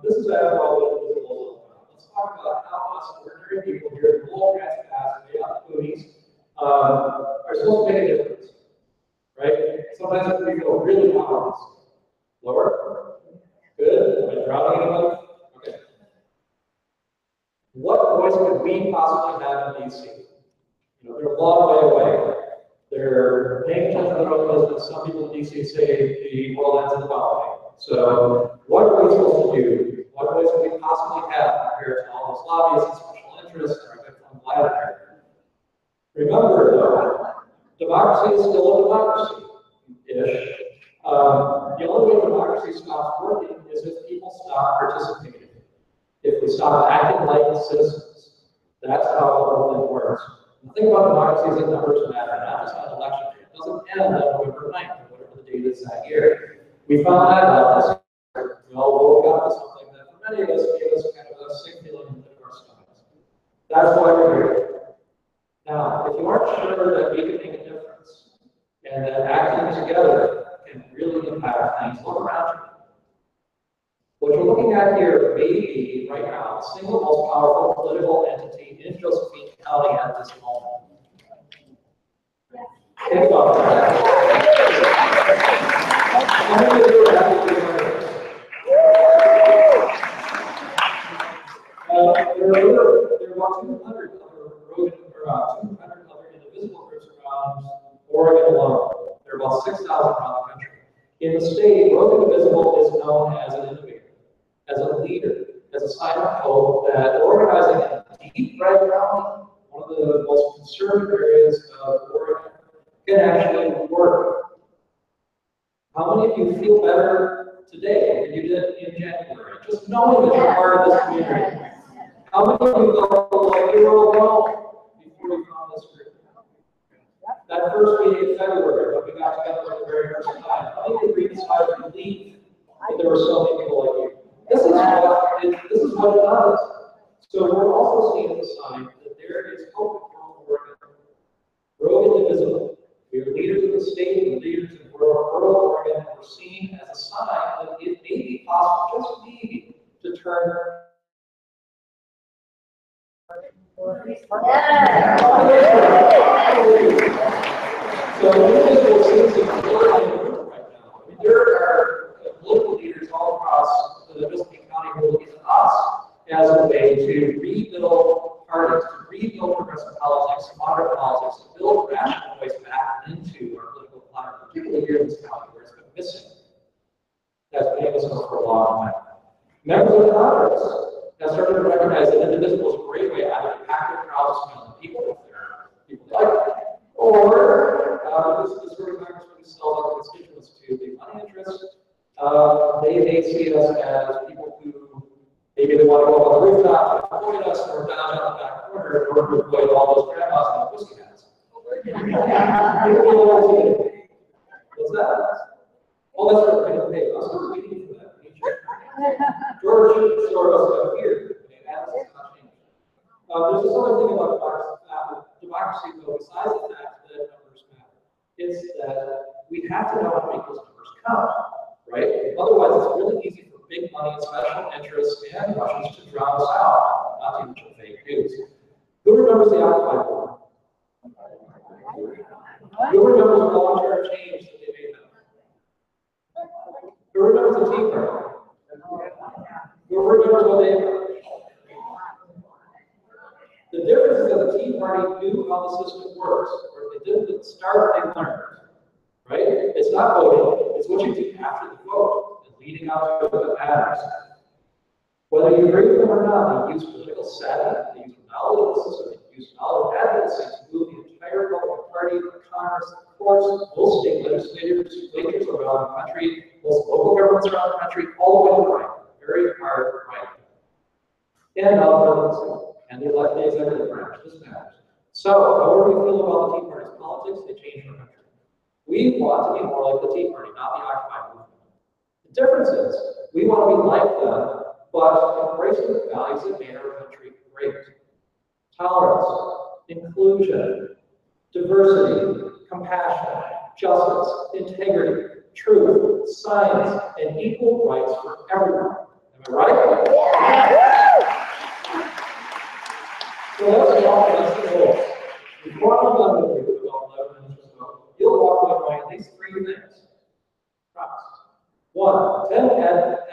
This is after all Indivisible. Let's talk about how us ordinary people here in local grants capacity, opportunities, are supposed to make a difference. Right? Sometimes we feel really powerless. Lower? Good? Am I drowning anyone? Okay. What voice could we possibly have in DC? You know, they're a long way away. They're paying attention to their own business. Some people in DC say the world ends in the following. So, what are we supposed to do? What voice can we possibly have compared to all those lobbyists and special interests that are good from Vladimir? Remember, though, democracy is still a democracy-ish. The only way democracy stops working is if people stop participating. If we stop acting like citizens. That's how the whole thing works. The thing about democracy is that numbers matter, not just on election day. It doesn't end on November 9th, or whatever the date is that year. We found that out this year. We all woke up to something that for many of us gave us kind of a sick feeling in our stomachs. That's why we're here. Now, if you aren't sure that we can make a difference, and that acting together can really impact things, look around you. What you're looking at here may be, right now, the single most powerful political entity in Josephine County at this moment. Think about that. How many of you are happy to hear this? There are about 200 other indivisible groups around Oregon alone. There are about 6,000 around the country. In the state, Rogue Indivisible is known as an innovator, as a leader, as a sign of hope that organizing in deep red county, one of the most conservative areas of Oregon, can actually work. How many of you feel better today than you did in January? Just knowing that you're part of this community. How many of you felt like you were alone before we found this group? That first meeting in February, when we got together for the very first time, how many of you decided to leave if there were so many people like you? This is what it does. So we're also seeing the sign that there is hope for Oregon. Rogue Indivisible. We are leaders of the state and leaders in rural Oregon, and we're seen as a sign that it may be possible, just maybe, to turn. So Indivisible seems to be really in the room right now. I mean, there are local leaders all across the Indivisible County who are looking at us as a way to rebuild parties, to rebuild progressive politics, moderate politics, to build rational voice back into our political climate, particularly here in this county where it's been missing. That's been missing for a long time. Members of Congress have started to recognize that Indivisible is a great way either to pack their crowds of smiling people if there are people like it, or this is the sort of congressman who sells out constituents to the money interests. They may see us as people who maybe they want to go up on the rooftop to avoid us, or down on the back corner, or to avoid all those grandmas and the pussy hats. What's that? Oh, that's right. Hey, I was waiting for that. George Soros up here. There's this other thing about democracy, though, besides the fact that numbers matter. It's that we have to know how to make those numbers count, right? Otherwise, it's really easy for big money and special interests and Russians to drown us out, not to mention fake news. Who remembers the Occupy War? Who remembers the voluntary change that they made them? Who remembers the Tea Party? Who remembers what they did? The difference is that the Tea Party knew how the system works, or if they didn't at the start, they learned. Right? It's not voting, it's what you do after the vote, and leading out to what matters. Whether you agree with them or not, they use political savvy, they use knowledge of the system, they use knowledge of advocacy to move the entire Republican Party, the Congress, the courts, most state legislators around the country, most local governments around the country, all the way to the right. Very hard right. And and the elected executive branch. This matters. So, however we feel about the Tea Party's politics, they change our country. We want to be more like the Tea Party, not the Occupy movement. The difference is, we want to be like them, but embracing the values that made our country great. Tolerance, inclusion, diversity, compassion, justice, integrity, truth, science, and equal rights for everyone. Am I right? So let's walk against the rules. Before I'm done with you, about 11 minutes or so, you'll walk away at least 3 things. Promise. 1, 10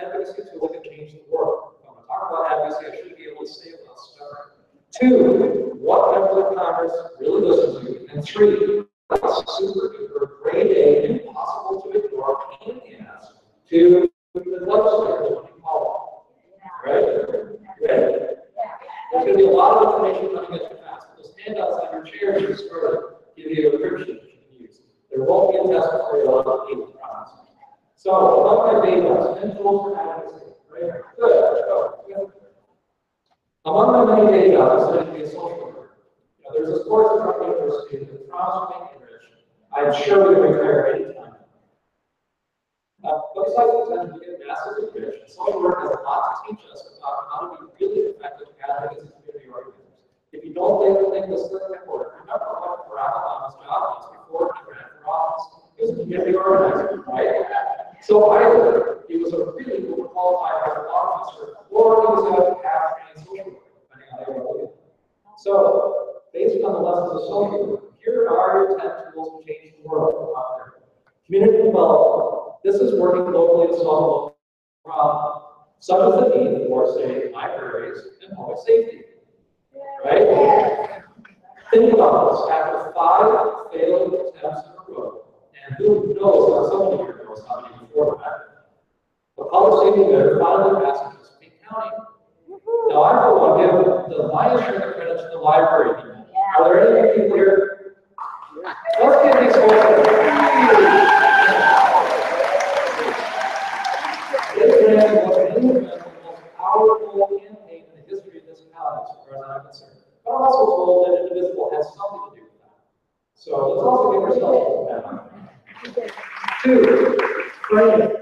advocacy tools that can change the world. When I talk about advocacy, I should be able to say without stuttering. 2, what members of Congress really listen to. And 3, what's super duper grade A, impossible to ignore, pain in the ass to the legislators when you call them. Right? Ready? There's going to be a lot of information coming at you fast. Those handouts on your chair you started give you a description that you can use. There won't be a test before you allow the people to promise. So, among my day jobs, 10 tools for advocacy. Right? Good. Let's go. Among my many day jobs, I studied to be a social worker. There's a course at Trump University that promised to make me rich. I'm sure we can retire anytime. But besides the potential to get massive rich, social work has a lot to teach us about how to be really effective advocates and community organizers. If you don't think this thing can work, remember what Barack Obama's job was before he ran for office. He was a community organizer, right? So either he was a really overqualified officer, or he was a half-trained social worker, depending on how you want to look at it. So, based on the lessons of social work, here are your 10 tools to change the world out there. Community development. This is working locally to solve a local problem, such as the need for, say, libraries and public safety. Right? Think about this. After 5 failed attempts in a row, and who knows, somebody here knows how many before that, the public safety mayor finally passed in Chesapeake County. Now, I for one give the lion's share of the credit to the library people. Are there any people here? Let's get these folks. This ran was the most powerful campaign in the history of this county, as far as I'm concerned. But I'm also told that Indivisible has something to do with that. So let's also give ourselves that. 2, training.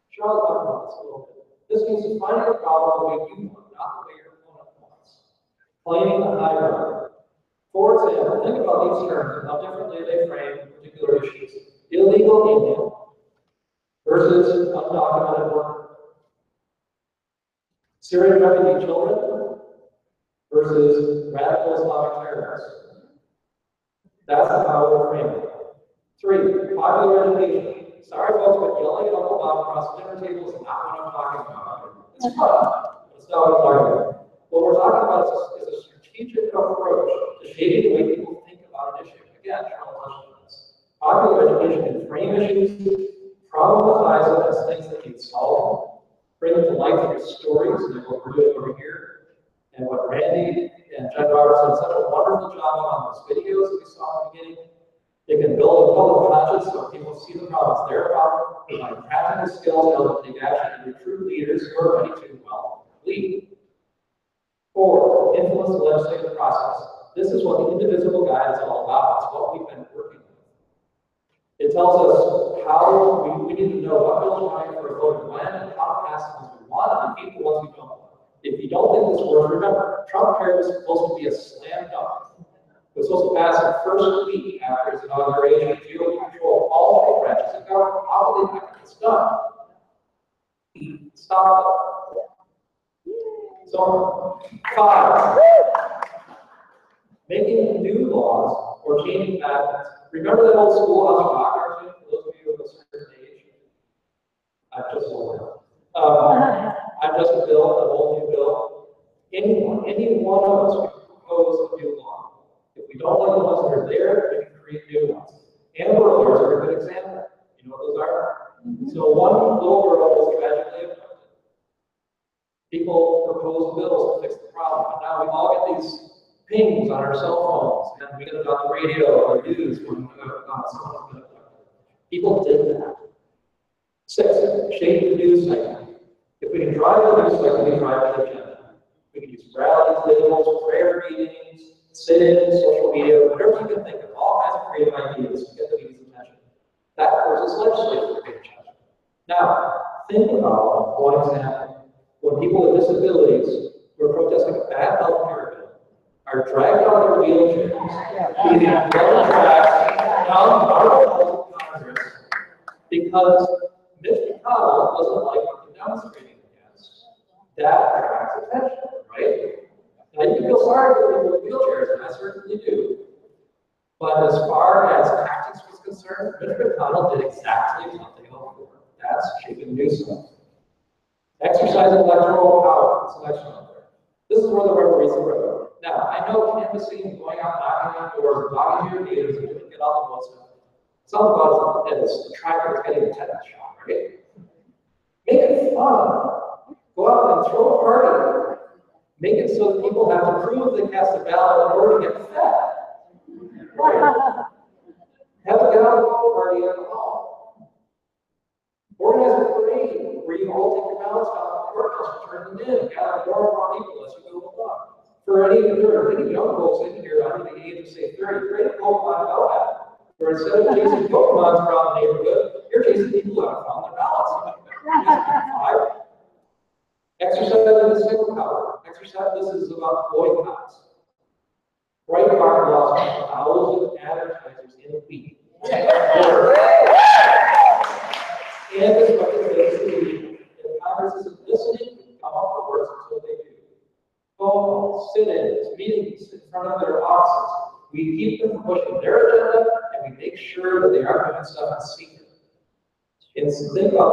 Charlotte talked about this a little bit. This means defining a problem the way you want, not the way your opponent wants. Claiming the high ground. For example, think about these terms and how differently they frame particular issues. Illegal alien versus undocumented worker. Syrian refugee children versus radical Islamic terrorists. That's how we're framing it. 3, popular education. Sorry folks, but yelling at Uncle Bob across dinner table is not what I'm talking about. It's fun. It's not what I'm talking about. What we're talking about is a strategic approach to shaping the way people think about an issue. Again, Charles touched on this. Popular education can frame issues, problematize them as things that need solving, bring them to life through stories, like what we're doing over here, and what Randy and Jen Roberts did such a wonderful job on those videos that we saw at the beginning. They can build a public conscience so people see the problem as their problem, provide practical skills to help them take action, and recruit leaders who are ready to, well, lead. 4, influence the legislative process. This is what the Indivisible Guide is all about. It's what we've been working with. It tells us how we need to know what bills we're running for a vote and when, and how to pass the ones we want and defeat the ones we don't want. If you don't think this works, remember, Trump care was supposed to be a slam dunk. It was supposed to pass the first week after his inauguration. GOP control all 3 branches of government. How will they not get this done? Stop it. So, 5, making new laws or changing patterns. Remember that old Schoolhouse Rock cartoon? For those of you of a certain age, I've just built a whole new bill. Any one of us can propose a new law. If we don't like the ones that are there, we can create new ones. Amber alerts are a good example. You know what those are? So one little girl was tragically abducted. People propose bills to fix the problem. And now we all get these pings on our cell phones, and we get it on the radio or the news when someone's been abducted. People did that. 6, shape the news cycle. If we can drive the news cycle, we can drive the agenda. We can use rallies, visuals, prayer meetings, sit-ins, social media, whatever you can think of, all kinds of creative ideas to get the media's attention. That forces legislators to pay attention. Now, think about one example. When people with disabilities who are protesting a bad health care bill are dragged out of their wheelchairs, being dragged down the Congress because Mitch McConnell doesn't like what they're demonstrating against. That attracts attention, right? Now you can feel sorry for people with wheelchairs, and I certainly do. But as far as tactics was concerned, Mitch McConnell did exactly what they hoped for. That's shaping the news cycle. Exercising electoral power. That's the next one there. This is where the rubber meets the road. Now, I know canvassing, going out, knocking on doors, talking to your neighbors, and doing get all the votes. Some of us is the tracker is getting a tetanus shot, right? Make it fun. Go out and throw a party. Make it so that people have to prove they cast a ballot in order to get fed. Right? Have a get out of the party at the hall. Organize a parade where you all take your ballots down to the courthouse and turn them in. Gather more people as you go along. For any young folks in here under the age of say 30, create a Pokemon Go app. Where instead of chasing Pokemons around the neighborhood, you're chasing people who have found their ballots. Exercising the single power. This is about boycotts. Breitbart lost 1,000 advertisers in a week. And it's what it is to be. If Congress isn't listening, come up with words until they do. Phone calls, sit-ins, meetings in front of their offices. We keep them from pushing their agenda, and we make sure that they aren't doing stuff in secret. And think about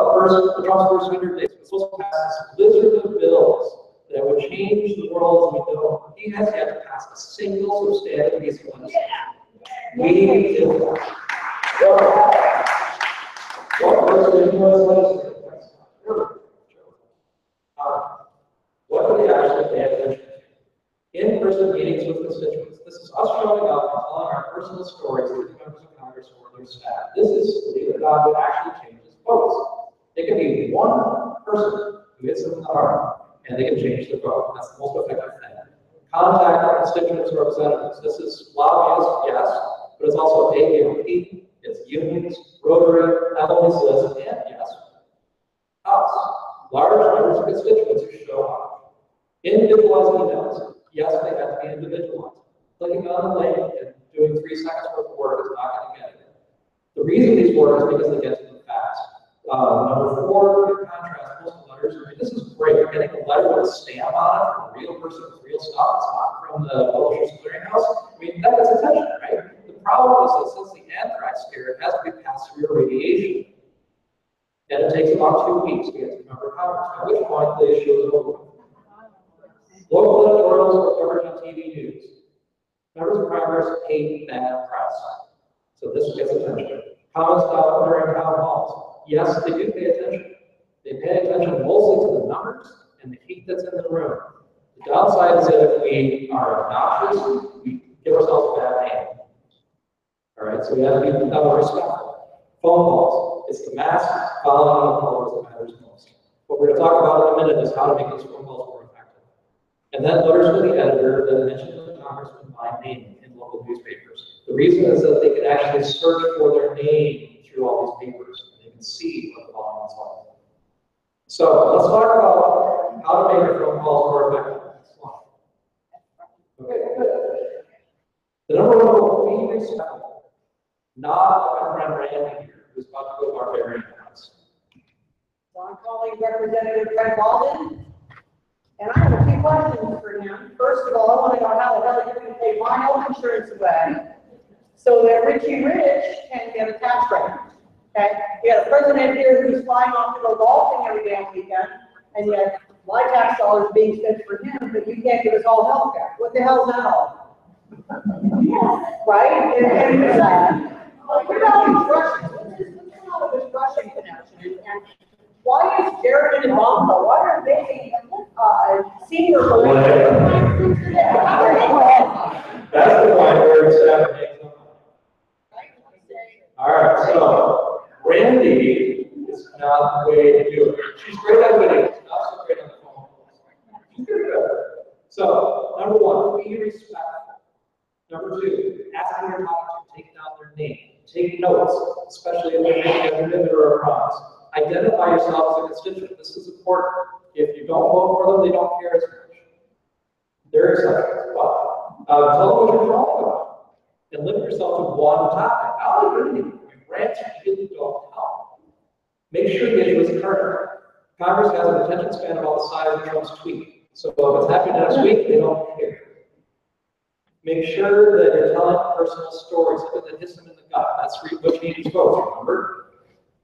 Trump's first 100 days. We're supposed to pass this blizzard of bills that would change the world as we know it. He has yet to pass a single substantive piece of legislation. We did that. What person in U.S. legislature? What do they actually pay attention to? In-person meetings with constituents. This is us showing up and telling our personal stories to the members of Congress or their staff. This is, believe it or not, what actually changes votes. It can be one person who hits them in the heart, and they can change the vote. That's the most effective thing. Contact our constituents and representatives. This is lobbyists, yes, but it's also AARP, it's unions, Rotary, Emily's List, and yes, us. Large numbers of constituents who show up. Individualized emails. Yes, they have to be individualized. Clicking on the link and doing 3 seconds worth of work is not going to get it. The reason these work is because they get to the facts. Number 4, in contrast, most letters. I mean, this is great. You're getting a letter with a stamp on it from a real person with real stuff. It's not from the Publishers Clearinghouse. I mean, that gets attention, right? The problem is that since the anthrax scare, it has to be passed through irradiation. And it takes about 2 weeks to get to member of Congress, at which point the issue is over. Local editorials are covered on TV news. Members of Congress hate bad press. So this gets attention. Comments down during town halls. Yes, they do pay attention. They pay attention mostly to the numbers and the heat that's in the room. The downside is that if we are obnoxious, we give ourselves a bad name. All right, so we have to be respectful. Phone calls. It's the mass following of callers that matters most. What we're going to talk about in a minute is how to make those phone calls more effective. And then letters to the editor that mention the congressman by name in local newspapers. The reason is that they can actually search for their name through all these papers, and they can see what the volume is like. So let's talk about how to make our phone calls more effective. Okay, good. The number one rule, be respectful. Not my friend Randy here, who's about to go barbarian house. So I'm calling Representative Fred Walden, and I have a few questions for him. First of all, I want to know how the hell you're going to pay my health insurance away so that Richie Rich can get a tax break. Okay? We have a president here who's flying off to go golfing every damn weekend, and yet my tax dollars being spent for him, but you can't give us all health care. What the hell is that all? Right? And what about these Russians? What's all this Russian connection? And why is Jared and Ivanka, why are they senior? That's the point where it's happening. All right, so Randy is not the way to do it. She's great on videos, not so great on the phone. She's good at it. So, number one, be respectful. Number two, ask who you're talking to, take down their name. Take notes, especially if they're making a commitment or a promise. Identify yourself as a constituent. This is important. If you don't vote for them, they don't care as much. They're exceptions, but tell them what you're talking about. And limit yourself to one topic. I'll agree with you. Rants really don't help. Make sure the issue is current. Congress has an attention span about the size of Trump's tweet. So if it's happening next week, they don't care. Make sure that you're telling personal stories, something that hits them in the gut. That's what you need to vote, remember?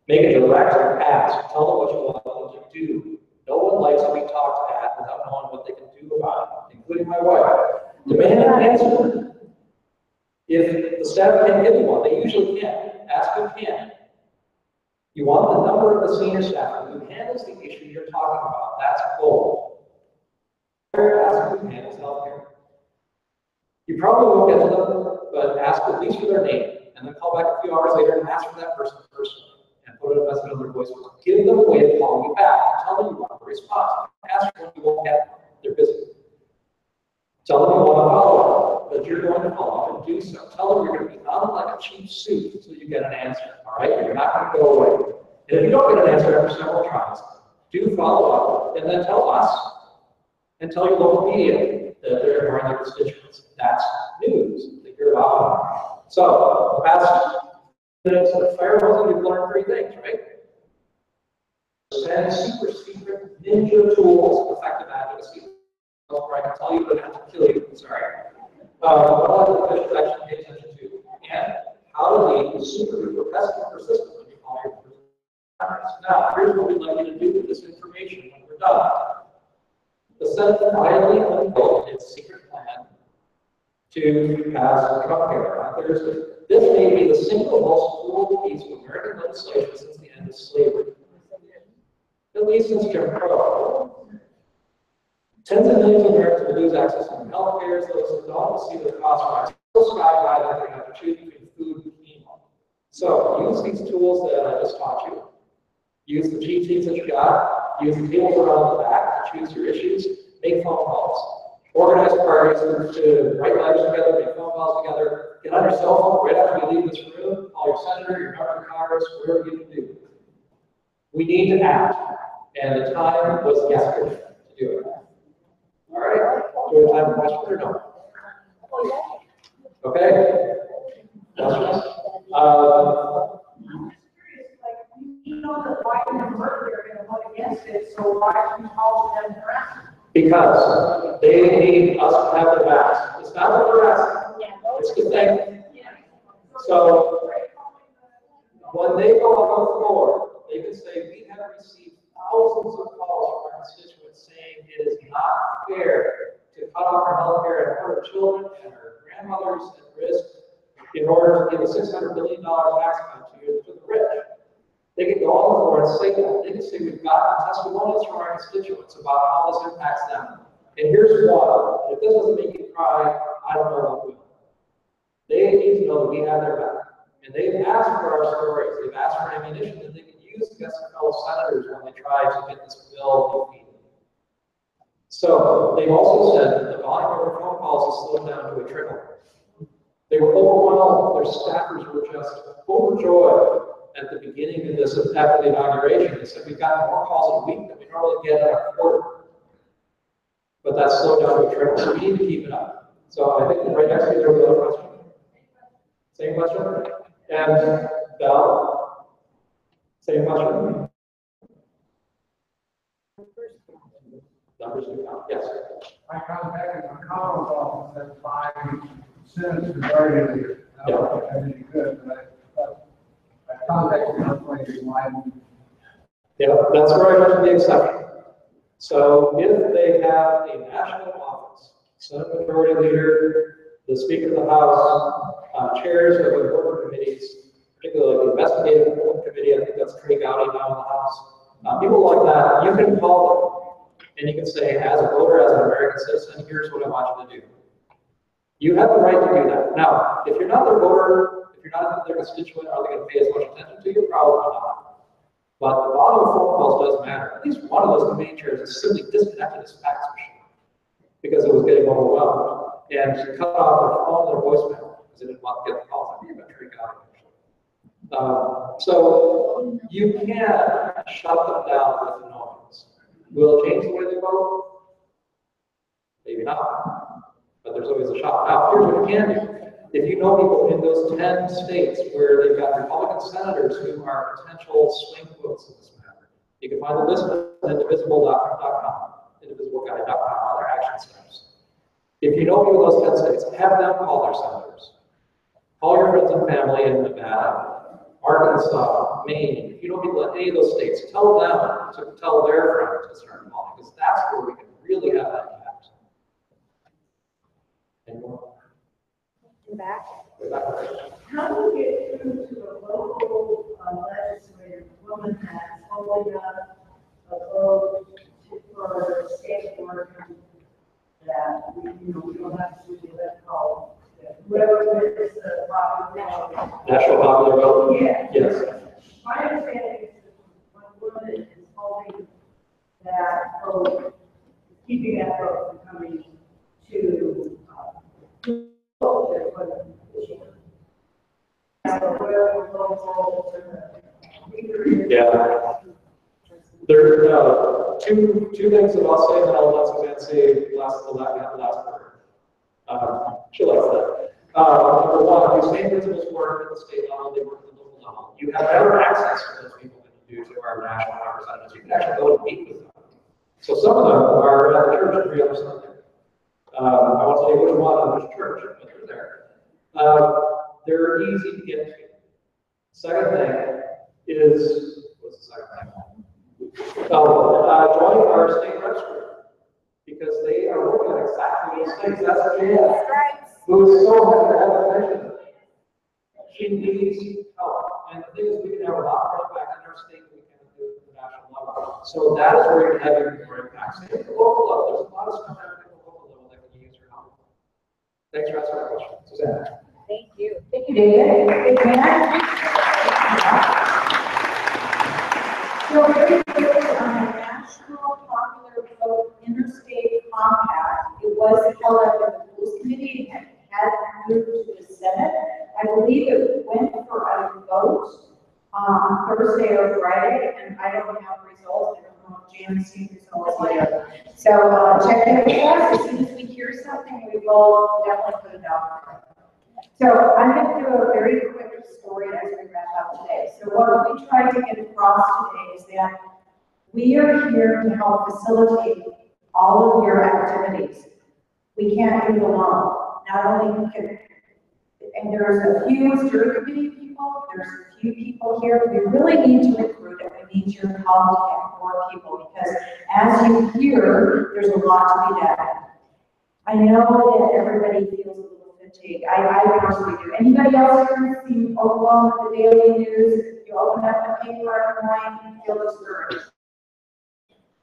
Make it direct and ask. Tell them what you want them to do. No one likes to be talked at without knowing what they can do about it, including my wife. Demand an answer. If the staff can't give you one, they usually can. Ask who can. You want the number of the senior staff who handles the issue you're talking about. That's gold. Ask who handles healthcare. You probably won't get to them, but ask at least for their name, and then call back a few hours later and ask for that person personally, and put a message on their voicemail. Give them a way to call you back. Tell them you want a response. Ask when you won't get them. They're busy. Tell them you want to follow up, that you're going to follow up and do so. Tell them you're going to be on like a cheap suit until you get an answer. All right? You're not going to go away. And if you don't get an answer after several tries, do follow up, and then tell us, and tell your local media that they're ignoring their constituents. That's news that you're about. So, the past minutes of firewalls, you've learned 3 things, right? 10 super secret ninja tools, effective advocacy. Where I can tell you, but I have to kill you. Sorry. What other officials actually pay attention to, and how to be super duper persistent when you call your Congress. Now, here's what we'd like you to do with this information when we're done. The Senate finally unveiled its secret plan to pass Trump care on Thursday. This may be the single most cruel piece of American legislation since the end of slavery, at least since Jim Crow. Tens of millions of Americans will lose access to health care. Those that don't will see their costs rise so sky high that they're going to have to choose between food and chemo. So use these tools that I just taught you. Use the cheat sheets that you got. Use the tables around the back to choose your issues. Make phone calls. Organize parties to write letters together, make phone calls together. Get on your cell phone right after you leave this room. Call your senator, your member of Congress, whatever you can do. We need to act, and the time was yesterday to do it. All right. Do we have time for questions or no? Okay. Questions? You know that Biden and Berkeley are going to vote against it. it, so why should we call them harassment? Because they need us to have their backs. It's not what they're asking. It's the thing. So when they go on the floor, they can say, we have received thousands of calls from our constituents saying it is not fair to cut off our health care and put our children and our grandmothers at risk in order to give a $600 billion tax cut to the rich. They can go on the floor and say that. They can say we've gotten testimonials from our constituents about how this impacts them. And here's one. If this doesn't make you cry, I don't know what will. They need to know that we have their back. And they've asked for our stories. They've asked for ammunition that they can use against their fellow senators when they try to get this bill defeated. So they've also said that the volume of our phone calls has slowed down to a trickle. They were overwhelmed. Their staffers were just overjoyed at the beginning of this, after the inauguration. They said we've gotten more calls in a week than we normally get in a quarter. But that's slowed down to a trickle. So we need to keep it up. So I think right next to you there was another question. Same question? And Bell? Same question? Numbers do count. Yes. I contacted my Collins office at 5 cents regarding it. I don't know if I did good, but I contacted them like Yeah, that's where I mentioned the exception. So if they have a national office, Senate Majority Leader, the Speaker of the House, chairs of important committees, particularly like the Investigative Committee, I think that's Trey Gowdy now in the House, people like that, you can call them. And you can say, as a voter, as an American citizen, here's what I want you to do. You have the right to do that. Now, if you're not their voter, if you're not their constituent, are they going to pay as much attention to you? Probably not. But the volume of phone calls does matter. At least one of those committee chairs is simply disconnected his fax machine because it was getting overwhelmed. And she cut off their phone, their voicemail, because they didn't want to get the calls. I think you better out. So you can shut them down with noise. Will it change the way they vote? Maybe not. But there's always a shot. Now, here's what you can do. If you know people in those 10 states where they've got Republican senators who are potential swing votes in this matter, you can find the list at indivisible.com, indivisibleguy.com, on their action steps. If you know people in those 10 states, have them call their senators. Call your friends and family in Nevada, Arkansas, Maine. If you know people in any of those states, tell them to tell their friends to start calling, because that's where we can really have that impact. Anyone? Back. How do you get through to a local legislator, woman that's holding up a vote for state board that we don't have to do that call, whoever is the popular. National popular vote? Yeah. Yes. My understanding is that one woman is holding that vote, keeping that vote from coming to Yeah. There are two things that I'll say, and then I'll let Suzanne say the last word. She likes that. Number one, these same principles work at the state level, they work at the local level. You have better access to those people than you do to our national representatives. You can actually go and meet with them. So some of them are at the church every other Sunday. I won't tell you which one and which church, but they're there. They're easy to get to. Second thing is, what's the second thing? Join our state reps group, because they are working on exactly those things. That's Jan, who is so happy to have attention. She needs help. And the thing is, we can have a lot more impact in our state than we can do at the national level. So that is where you can have even more impact. Same at the local level. There's a lot of stuff happening at the local level that can use your help. Thanks for asking that question. Suzanne. Thank you. Thank you, David. So very quickly on the National Popular Vote Interstate Compact, it was held up in the Rules Committee and had moved to the Senate. I believe it went for a vote on Thursday or Friday, and I don't have results. I don't know if Jan's seen results later. So check in with us. As soon as we hear something, we will definitely put it out there. So I'm going to do a very quick story as we wrap up today. So what we tried to get across today is that We are here to help facilitate all of your activities. We can't do it alone. Not only can, and there's a few steering committee people, there's a few people here. We really need to recruit and we need your help to get more people because as you hear, there's a lot to be done. I know that everybody feels a little fatigued. I personally do. Anybody else here seem overwhelmed with the daily news? You open up the paper every morning, you feel discouraged.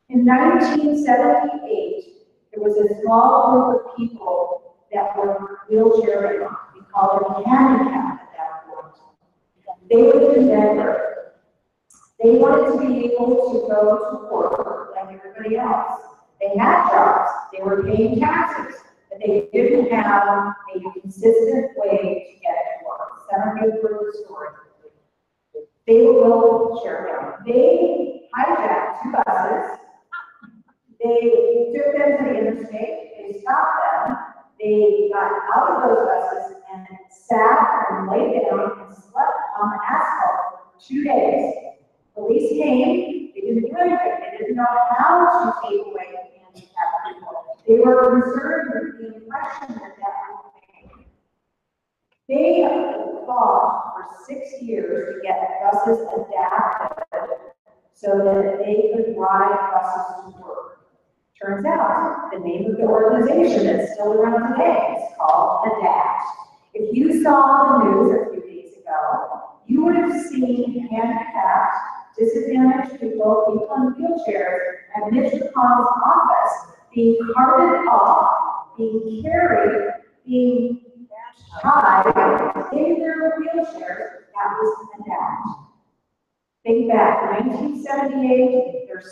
In 1978, there was a small group of people that were wheelchair bound. We called them handicapped at that point. They lived in Denver. They wanted to be able to go to work like everybody else. They had jobs, they were paying taxes, but they didn't have a consistent way to get to work. Some of you heard the story. They were wheelchair bound. They hijacked 2 buses. They took them to the interstate, they stopped them, they got out of those buses and sat and laid down and slept on the asphalt for 2 days. Police came, they didn't do anything, they didn't know how to take away the handicapped people. They were concerned with the impression that would make. They fought for 6 years to get buses adapted so that they could ride buses to work. Turns out, the name of the organization that's still around today is called ADAPT. If you saw the news a few days ago, you would have seen handicapped, disadvantaged people, people in wheelchairs at Mitch McConnell's office being carted off, being carried, being tied in their wheelchairs. That was ADAPT. Think back, 1978, they're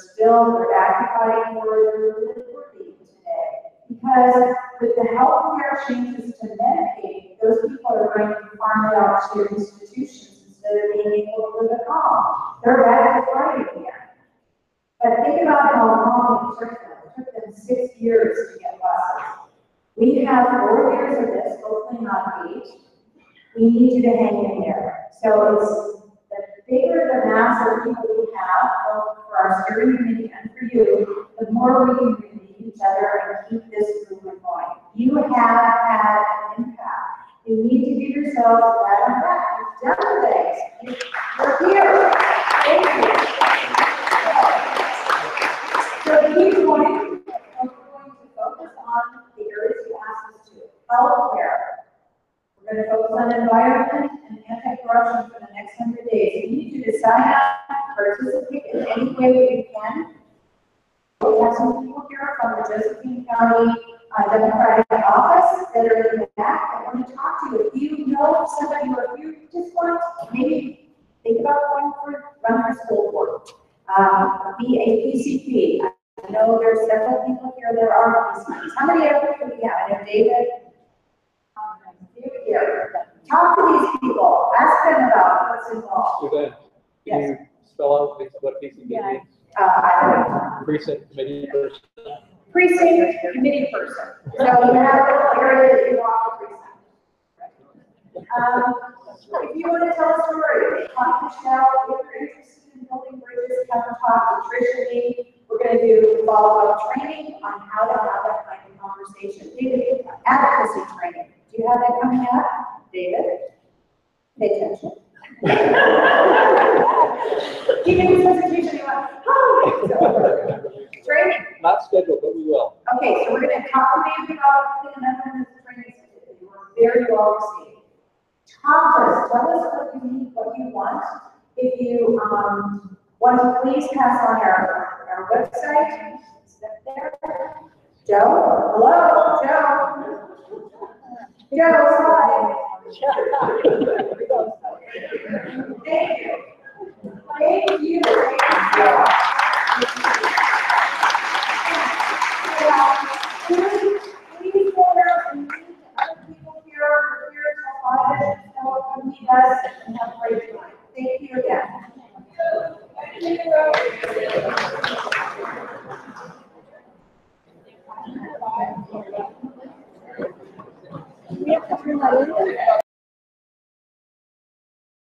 advocating for their liberty today. Because with the healthcare changes to Medicaid, those people are going to be farmed out to institutions instead of being able to live at home. They're back to fighting again. But think about how long it took them. It took them 6 years to get buses. We have 4 years of this, hopefully not 8. We need you to hang in there. So it's the bigger the mass of people we have, both for our steering committee and for you, the more we can relieve each other and keep this movement going. You have had an impact. You need to give yourselves a pat on the back. You've done things. You're here. Thank you. So keep going. We're going to focus on the areas you asked us to. Healthcare. We're going to focus on environment and anti-corruption for the next 100 days. We need you to sign up, participate in any way that you can. We have some people here from the Josephine County Democratic Office that are in the back that want to talk to you. If you know somebody or if you just want to maybe think about run for school board, be a PCP. I know there's several people here that are PCPs. How many of you do we have? I know David. Here. Talk to these people. Ask them about what's involved. Suzanne, can you spell out what PCB means? Precinct committee person. Precinct committee person. So you have a little area that you walk the precinct. If you want to tell a story, talk to Michelle. If you're interested in building bridges, come and talk to Tricia Lee. We're going to do follow-up training on how to have that kind of conversation. David, advocacy training. Do you have that coming up? David? Pay attention. Keep in presentation, you want, training. Not scheduled, but we will. Okay, so we're going to talk to David about the training. You were very well received. Talk to us. Tell us what you need, what you want. If you want to please pass on our website. Is that there? Joe? Hello, Joe. Joe, hi. Thank you. Thank you. Please go there and meet other people here. We're here to audit, so meet us and have a great time. Thank you again. We have to turn that in.